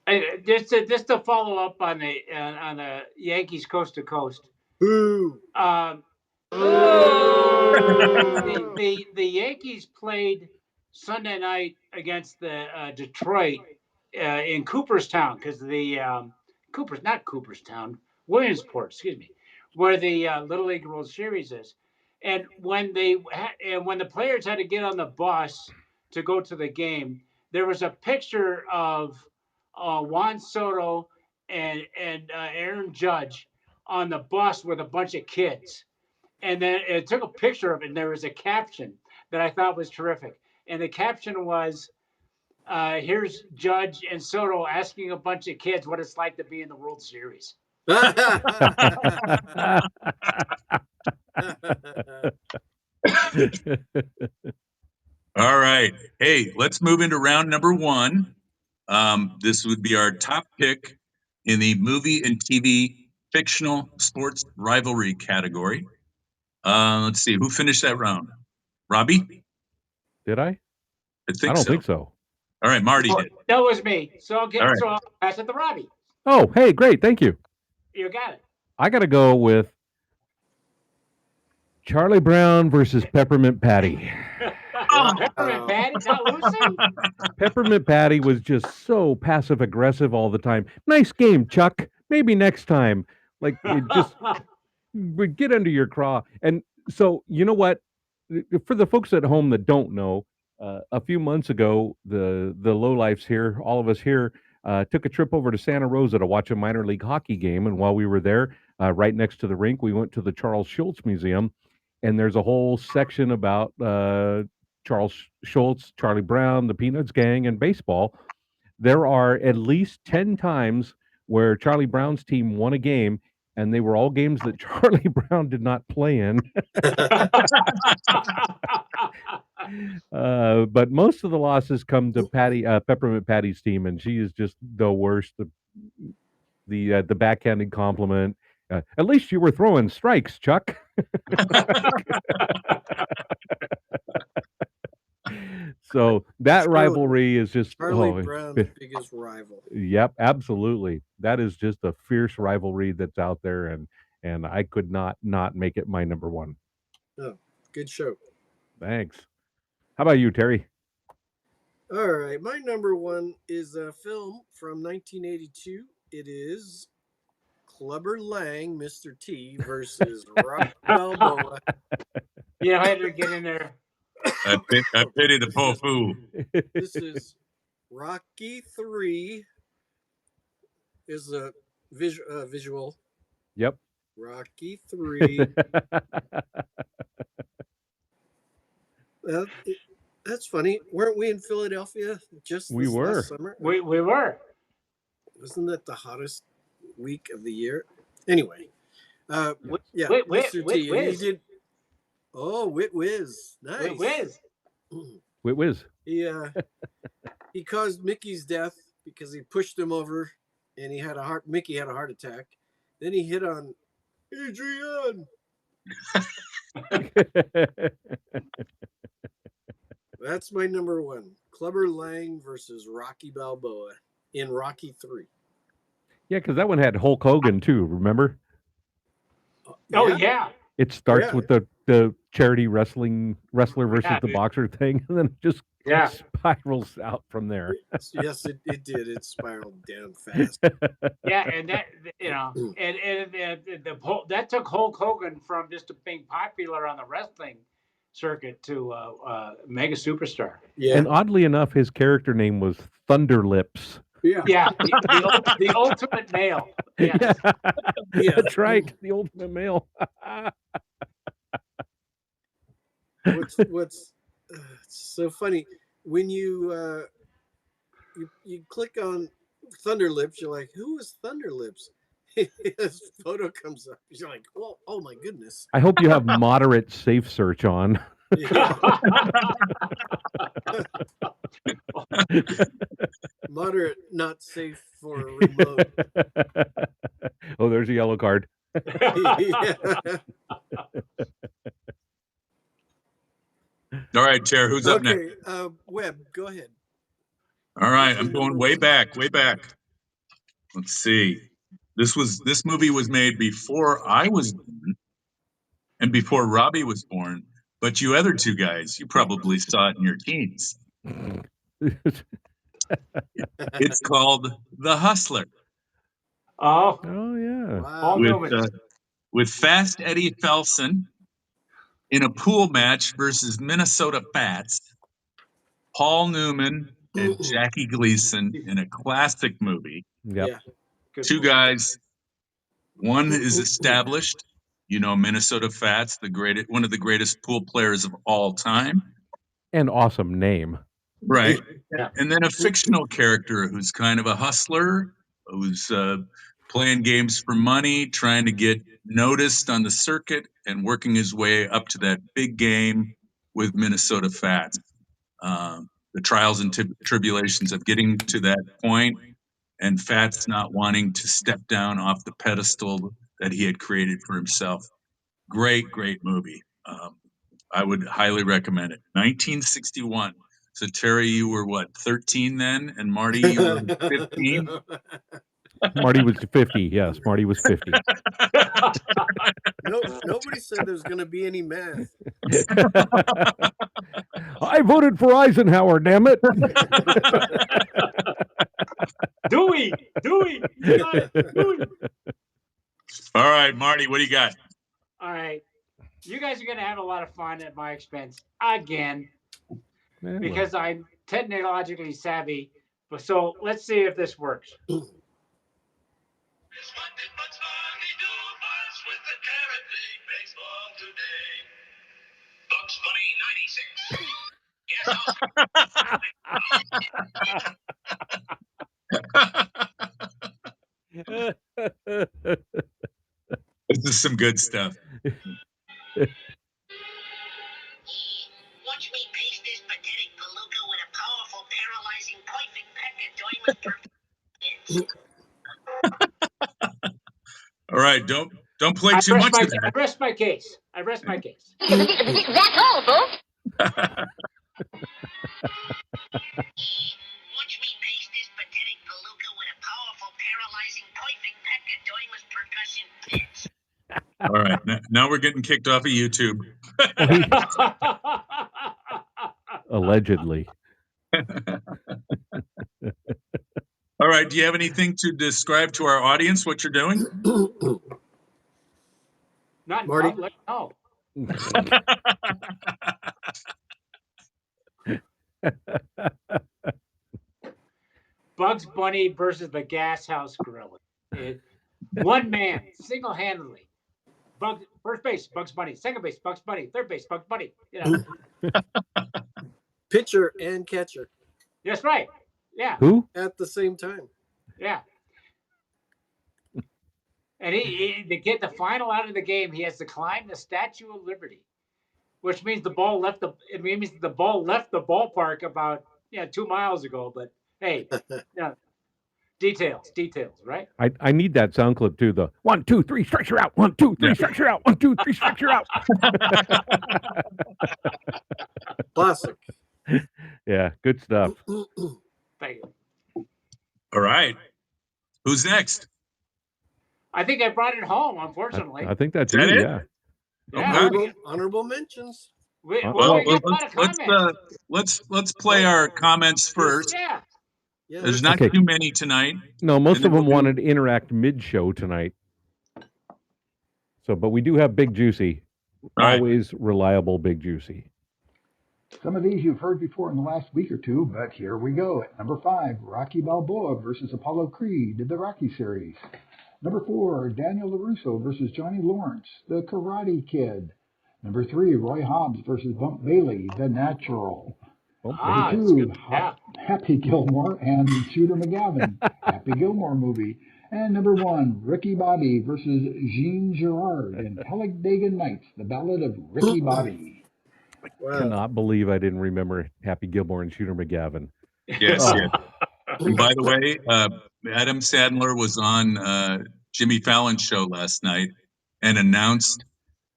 D: Hey, just to follow up on the Yankees Coast to Coast.
E: Boo!
D: The Yankees played Sunday night against the Detroit in Cooperstown because Williamsport, excuse me, where the Little League World Series is. And when the players had to get on the bus to go to the game, there was a picture of Juan Soto and Aaron Judge on the bus with a bunch of kids. And then it took a picture of it, and there was a caption that I thought was terrific. And the caption was, here's Judge and Soto asking a bunch of kids what it's like to be in the World Series.
C: All right. Hey, let's move into round number 1. This would be our top pick in the movie and TV fictional sports rivalry category. Let's see. Who finished that round? Robbie?
F: Did I?
C: I think
F: don't
C: so.
F: think so.
C: All right, Marty did.
D: That was me. So
C: All right.
D: so I'll pass it to Robbie.
F: Oh, hey, great. Thank you.
D: You got it.
F: I got to go with Charlie Brown versus Peppermint Patty.
D: Peppermint Patty not losing?
F: Peppermint Patty was just so passive aggressive all the time. Nice game, Chuck. Maybe next time. Like, it just would get under your craw. And so, you know what? For the folks at home that don't know, a few months ago, the Lowlifes here, all of us here, took a trip over to Santa Rosa to watch a minor league hockey game. And while we were there, right next to the rink, we went to the Charles Schultz Museum. And there's a whole section about Charles Schultz, Charlie Brown, the Peanuts Gang, and baseball. There are at least 10 times where Charlie Brown's team won a game, and they were all games that Charlie Brown did not play in. But most of the losses come to Peppermint Patty's team, and she is just the worst. The backhanded compliment. At least you were throwing strikes, Chuck. So that rivalry is just
E: Charlie Brown's biggest rival.
F: Yep, absolutely. That is just a fierce rivalry that's out there, and I could not make it my number 1.
E: Oh, good show.
F: Thanks. How about you, Terry?
E: All right, my number 1 is a film from 1982. It is Clubber Lang, Mr. T, versus Rocky Balboa.
D: Yeah, I had to get in there.
C: I pity the poor fool.
E: This is Rocky 3. Is a visual.
F: Yep.
E: Rocky 3. That's funny. Weren't we in Philadelphia just this last summer?
D: We were.
E: Wasn't that the hottest week of the year? Anyway, yeah, Mr. T.
D: Whiz.
E: He did. Oh, Whit Whiz, nice.
D: Whit Whiz.
F: Whit Whiz.
E: He caused Mickey's death because he pushed him over, and Mickey had a heart attack. Then he hit on Adrian. That's my number 1. Clubber Lang versus Rocky Balboa in Rocky 3.
F: Yeah, because that one had Hulk Hogan too. Remember?
D: Oh yeah.
F: It starts with the charity wrestler versus the boxer thing, and then it just spirals out from there.
E: Yes, it did. It spiraled down fast.
D: Yeah, and that that took Hulk Hogan from just being popular on the wrestling circuit to mega superstar.
E: Yeah.
F: And oddly enough, his character name was Thunder Lips.
D: Yeah, the ultimate male. Yes.
F: Yeah, that's right, the ultimate male.
E: What's so funny when you click on Thunder Lips, you're like, who is Thunder Lips? His photo comes up. You're like, oh my goodness.
F: I hope you have moderate safe search on.
E: Yeah. Moderate, not safe for remote.
F: Oh, there's a yellow card.
C: All right, Chair, who's up next?
E: Webb, go ahead.
C: All right, I'm going way back. Let's see. This movie was made before I was born and before Robbie was born, but you other two guys, you probably saw it in your teens. It's called The Hustler.
F: Oh yeah.
E: Wow.
C: With Fast Eddie Felson in a pool match versus Minnesota Fats, Paul Newman and Jackie Gleason in a classic movie.
F: Yep.
E: Yeah.
C: Two guys. One is established, Minnesota Fats, one of the greatest pool players of all time.
F: An awesome name.
C: Right.
D: Yeah.
C: And then a fictional character who's kind of a hustler, who's playing games for money, trying to get noticed on the circuit and working his way up to that big game with Minnesota Fats. The trials and tribulations of getting to that point, and Fats not wanting to step down off the pedestal that he had created for himself. Great, great movie. I would highly recommend it. 1961. So Terry, you were what, 13 then? And Marty, you were 15?
F: Marty was 50. Yes, Marty was 50.
E: Nobody said there's going to be any math.
F: I voted for Eisenhower, damn it.
D: Dewey.
C: All right, Marty, what do you got?
D: All right. You guys are going to have a lot of fun at my expense again because I'm technologically savvy. So let's see if this works.
C: This is some good stuff.
L: Watch me paste this pathetic palooka with a powerful, paralyzing, perfect pack of
C: All right, don't play too much of that.
D: I rest my case.
L: That's all, folks. Watch me paste this pathetic palooka with a powerful, paralyzing, perfect pack of doingless percussion pits.
C: All right, now we're getting kicked off of YouTube.
F: Allegedly.
C: All right, do you have anything to describe to our audience what you're doing?
D: Not in
E: Marty?
D: public, no. Bugs Bunny versus the Gas House Gorilla. One man, single-handedly. First base, Bugs Bunny. Second base, Bugs Bunny. Third base, Bugs Bunny.
E: Pitcher and catcher.
D: That's right. Yeah.
F: Who?
E: At the same time.
D: Yeah. And to get the final out of the game, he has to climb the Statue of Liberty, which means the ball left the ballpark about 2 miles ago. But hey, details, right?
F: I need that sound clip too. The 1, 2, 3, strikes her out. 1, 2, 3, strikes her out. 1, 2, 3, strikes her out.
E: Classic.
F: Yeah, good stuff.
D: Thank you.
C: All right, who's next?
D: I think I brought it home. Unfortunately,
F: I think that's
C: it.
F: Yeah.
E: Honorable mentions.
C: Let's play our comments first.
D: Yeah.
C: There's not too many tonight.
F: No, most of them wanted to interact mid-show tonight. But we do have Big Juicy. Always reliable Big Juicy.
H: Some of these you've heard before in the last week or two, but here we go. At number 5, Rocky Balboa versus Apollo Creed, the Rocky series. Number 4, Daniel LaRusso versus Johnny Lawrence, the Karate Kid. Number 3, Roy Hobbs versus Bump Bailey, the Natural. Number 2, Happy Gilmore and Shooter McGavin, Happy Gilmore movie. And number 1, Ricky Bobby versus Jean Girard in Talladega Nights, the Ballad of Ricky Bobby.
F: I cannot believe I didn't remember Happy Gilmore and Shooter McGavin.
C: Yes. And by the way, Adam Sandler was on Jimmy Fallon's show last night and announced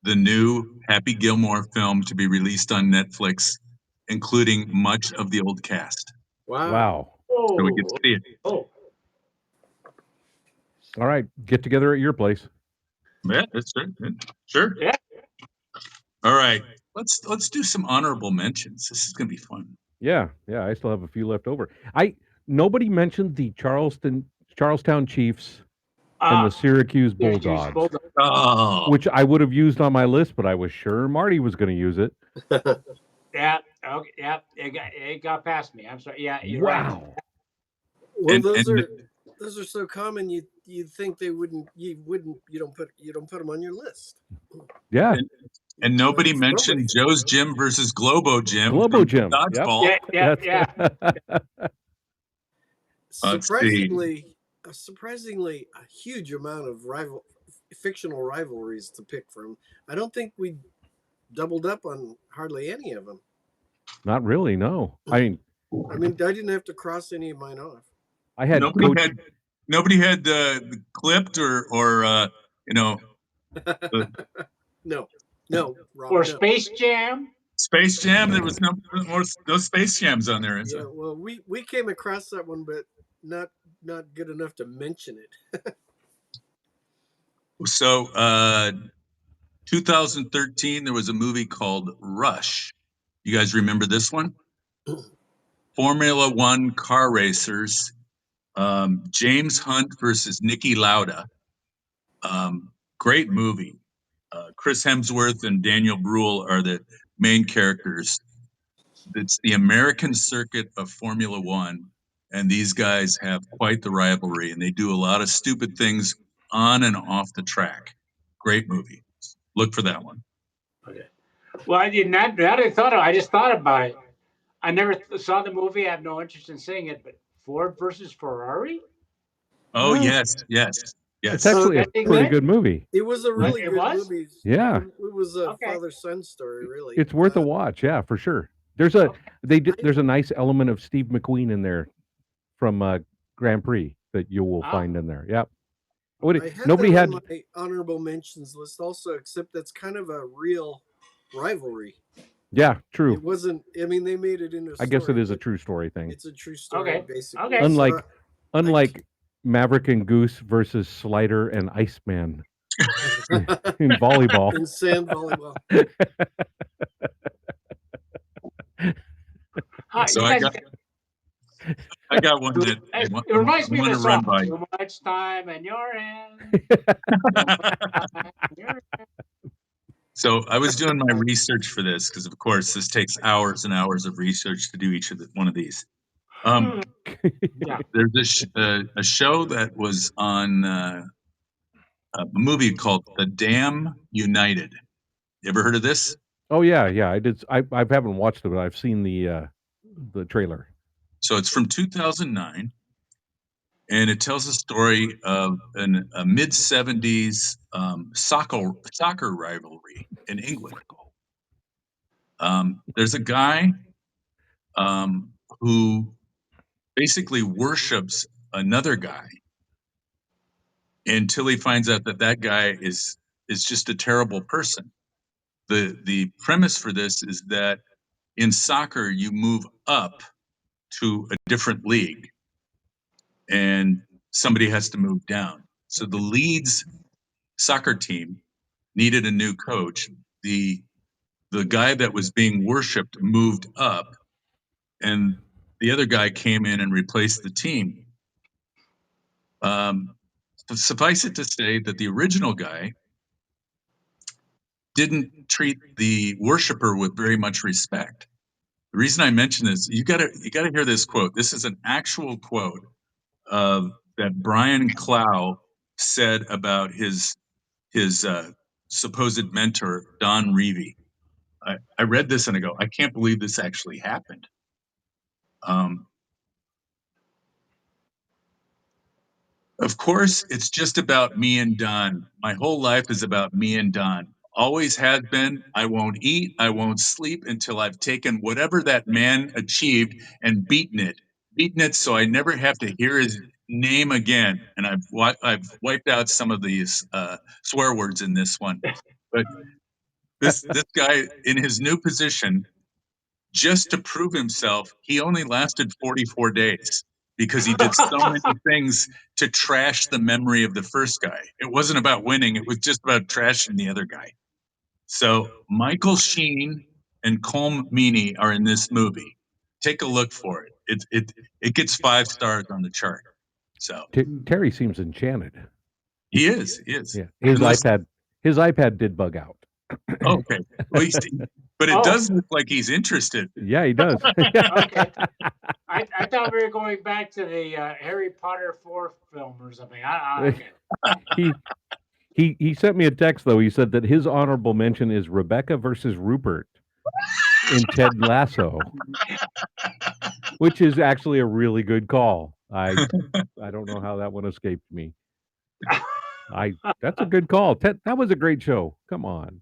C: the new Happy Gilmore film to be released on Netflix, including much of the old cast.
F: Wow.
C: So we can see it.
D: Oh.
F: All right, get together at your place.
C: Yeah, that's right. Sure.
D: Yeah.
C: All right, let's do some honorable mentions. This is gonna be fun.
F: Yeah, I still have a few left over. Nobody mentioned the Charlestown Chiefs and the Syracuse Bulldogs, which I would have used on my list, but I was sure Marty was going to use it.
D: Yeah, Okay, yeah, it got past me. I'm sorry. Yeah, you're right.
F: Wow.
E: Well,
C: And
E: those are so common. You'd think they wouldn't. You don't put them on your list.
F: Yeah.
C: and nobody
E: Somebody
C: mentioned
E: thinks
C: Joe's
E: so.
C: Gym versus Globo Gym
F: Globo
C: from
F: Gym. Yep.
C: Dodgeball.
D: Yeah.
C: Let's see.
E: Surprisingly, a huge amount of fictional rivalries to pick from. I don't think we doubled up on hardly any of them.
F: Not really, no. I mean,
E: I didn't have to cross any of mine off.
F: I had
C: nobody had clipped or you know
E: No, Rob,
D: Or
E: no.
D: Space Jam.
C: Space Jam. There was no Space Jams on there.
E: Yeah, well, we came across that one, but not good enough to mention it.
C: So 2013, there was a movie called Rush. You guys remember this one? Formula One car racers. James Hunt versus Niki Lauda. Great movie. Chris Hemsworth and Daniel Bruhl are the main characters. It's the American circuit of Formula One, and these guys have quite the rivalry, and they do a lot of stupid things on and off the track. Great movie. Look for that one.
D: Okay. Well, I did not. Now that I thought of, I just thought about it. I never saw the movie. I have no interest in seeing it. But Ford versus Ferrari.
C: Oh yes.
F: It's actually a pretty good movie.
E: It was a really
D: It
E: good
D: was?
E: movie.
F: Yeah.
E: It was a father-son story, really.
F: It's worth a watch, yeah, for sure. There's a nice element of Steve McQueen in there from Grand Prix that you will find in there. Yep.
E: Nobody had on my honorable mentions list also, except that's kind of a real rivalry.
F: Yeah, true.
E: It wasn't. They made it into.
F: I guess it is a true story thing.
E: It's a true story, basically.
D: Okay.
F: Unlike Maverick and Goose versus Slider and Iceman in volleyball.
E: In sand volleyball.
C: So I got one that
D: it reminds me of
C: to
D: the
C: run
D: song.
C: by.
D: Too much time in your hands.
C: So I was doing my research for this because, of course, this takes hours and hours of research to do each of one of these. There's a show that was on a movie called The Damn United. You ever heard of this?
F: Oh yeah, I did. I haven't watched it, but I've seen the trailer.
C: So it's from 2009, and it tells a story of a mid-70s soccer rivalry in England. There's a guy who basically worships another guy until he finds out that guy is just a terrible person. The premise for this is that in soccer you move up to a different league and somebody has to move down. So the Leeds soccer team needed a new coach. The guy that was being worshipped moved up, and the other guy came in and replaced the team. Suffice it to say that the original guy didn't treat the worshiper with very much respect. The reason I mention this, you gotta hear this quote. This is an actual quote that Brian Clough said about his supposed mentor, Don Revie. I read this and I go, I can't believe this actually happened. Of course, it's just about me and Don. My whole life is about me and Don. Always has been. I won't eat, I won't sleep until I've taken whatever that man achieved and beaten it so I never have to hear his name again. And I've wiped out some of these swear words in this one. But this guy in his new position, just to prove himself, he only lasted 44 days because he did so many things to trash the memory of the first guy. It wasn't about winning. It was just about trashing the other guy. So Michael Sheen and Colm Meaney are in this movie. Take a look for it. It gets 5 stars on the chart. So
F: Terry seems enchanted.
C: He is.
F: Yeah. His iPad did bug out.
C: Okay. Well, But it does look like he's interested.
F: Yeah, he does.
D: Okay. I thought we were going back to the Harry Potter 4 film or something. Okay.
F: He sent me a text though. He said that his honorable mention is Rebecca versus Rupert in Ted Lasso, which is actually a really good call. I don't know how that one escaped me. That's a good call. Ted, that was a great show. Come on.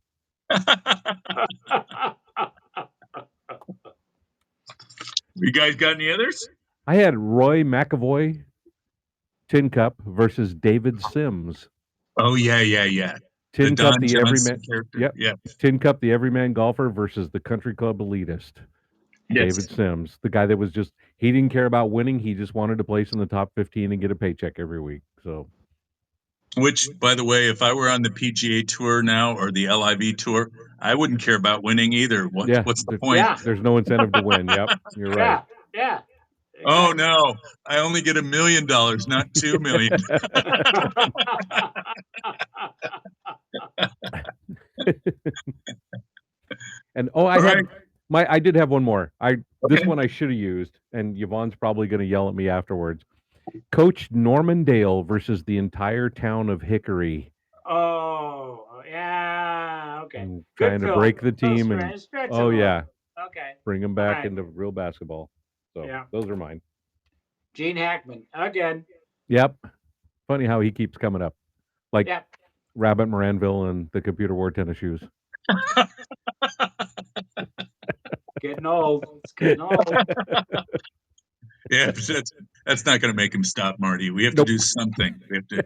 C: You guys got any others?
F: I had Roy McAvoy, Tin Cup versus David Sims.
C: Oh yeah.
F: Tin
C: the
F: Cup,
C: Don
F: the
C: Johnson
F: everyman
C: character.
F: Yep.
C: Yeah.
F: Tin Cup, the everyman golfer versus the country club elitist.
C: Yes.
F: David Sims, the guy that was just he didn't care about winning. He just wanted to place in the top 15 and get a paycheck every week. So,
C: which, by the way, if I were on the PGA Tour now or the LIV Tour, I wouldn't care about winning either. What's the point?
D: Yeah.
F: There's no incentive to win. Yep, you're right.
D: Yeah. Exactly.
C: Oh no, I only get $1 million, not $2 million.
F: And I did have one more. This one I should have used, and Yvonne's probably going to yell at me afterwards. Coach Norman Dale versus the entire town of Hickory.
D: Oh yeah, okay.
F: And trying to break the team and
D: stretch
F: yeah,
D: okay,
F: bring them back into real basketball. So those are mine.
D: Gene Hackman again.
F: Yep. Funny how he keeps coming up, like Rabbit Moranville and the computer wore tennis shoes.
D: Getting old. It's getting old.
C: Yeah, that's not going to make him stop, Marty. We have to do something. We have to,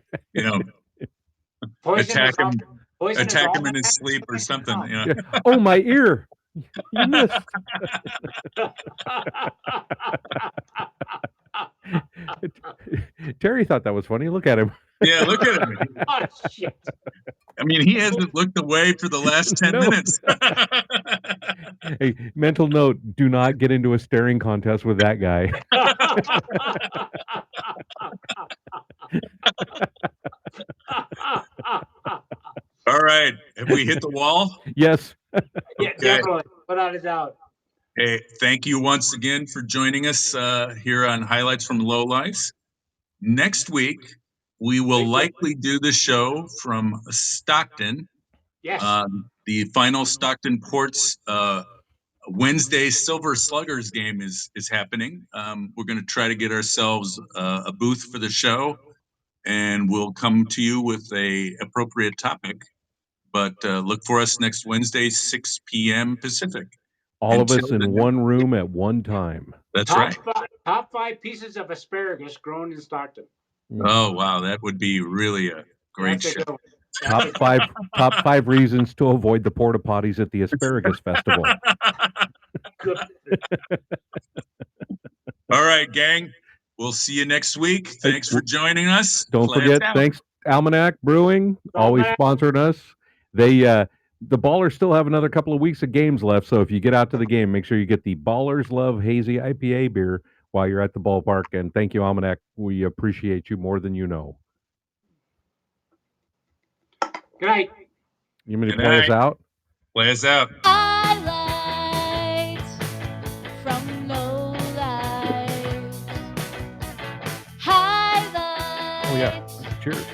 C: attack him in his sleep or something.
F: Oh, my ear! You missed. Terry thought that was funny. Look at him.
C: Yeah, look at him.
D: Oh shit!
C: I mean, he hasn't looked away for the last 10 minutes.
F: Hey, mental note: do not get into a staring contest with that guy.
C: All right, have we hit the wall?
F: Yes.
D: Yeah, definitely, without a doubt.
C: Hey, thank you once again for joining us here on Highlights from Lowlifes. Next week, we will likely do the show from Stockton.
D: Yes.
C: The final Stockton Ports Wednesday Silver Sluggers game is happening. We're going to try to get ourselves a booth for the show, and we'll come to you with a appropriate topic. But look for us next Wednesday, 6 p.m. Pacific.
F: All of us in one room at one time.
C: That's right.
D: Top 5 pieces of asparagus grown in Stockton.
C: Oh wow, that would be really a great show.
F: Top five reasons to avoid the porta potties at the Asparagus Festival.
D: Good.
C: All right, gang. We'll see you next week. Thanks for joining us.
F: Don't forget, thanks Almanac Brewing, always sponsoring us. The Ballers still have another couple of weeks of games left, so if you get out to the game, make sure you get the Ballers Love Hazy IPA beer while you're at the ballpark. And thank you, Almanac. We appreciate you more than you know.
D: Good night.
F: You mean to play us out?
C: Play us out.
B: Highlights from Lowlifes. Highlights.
F: Oh, yeah. Cheers.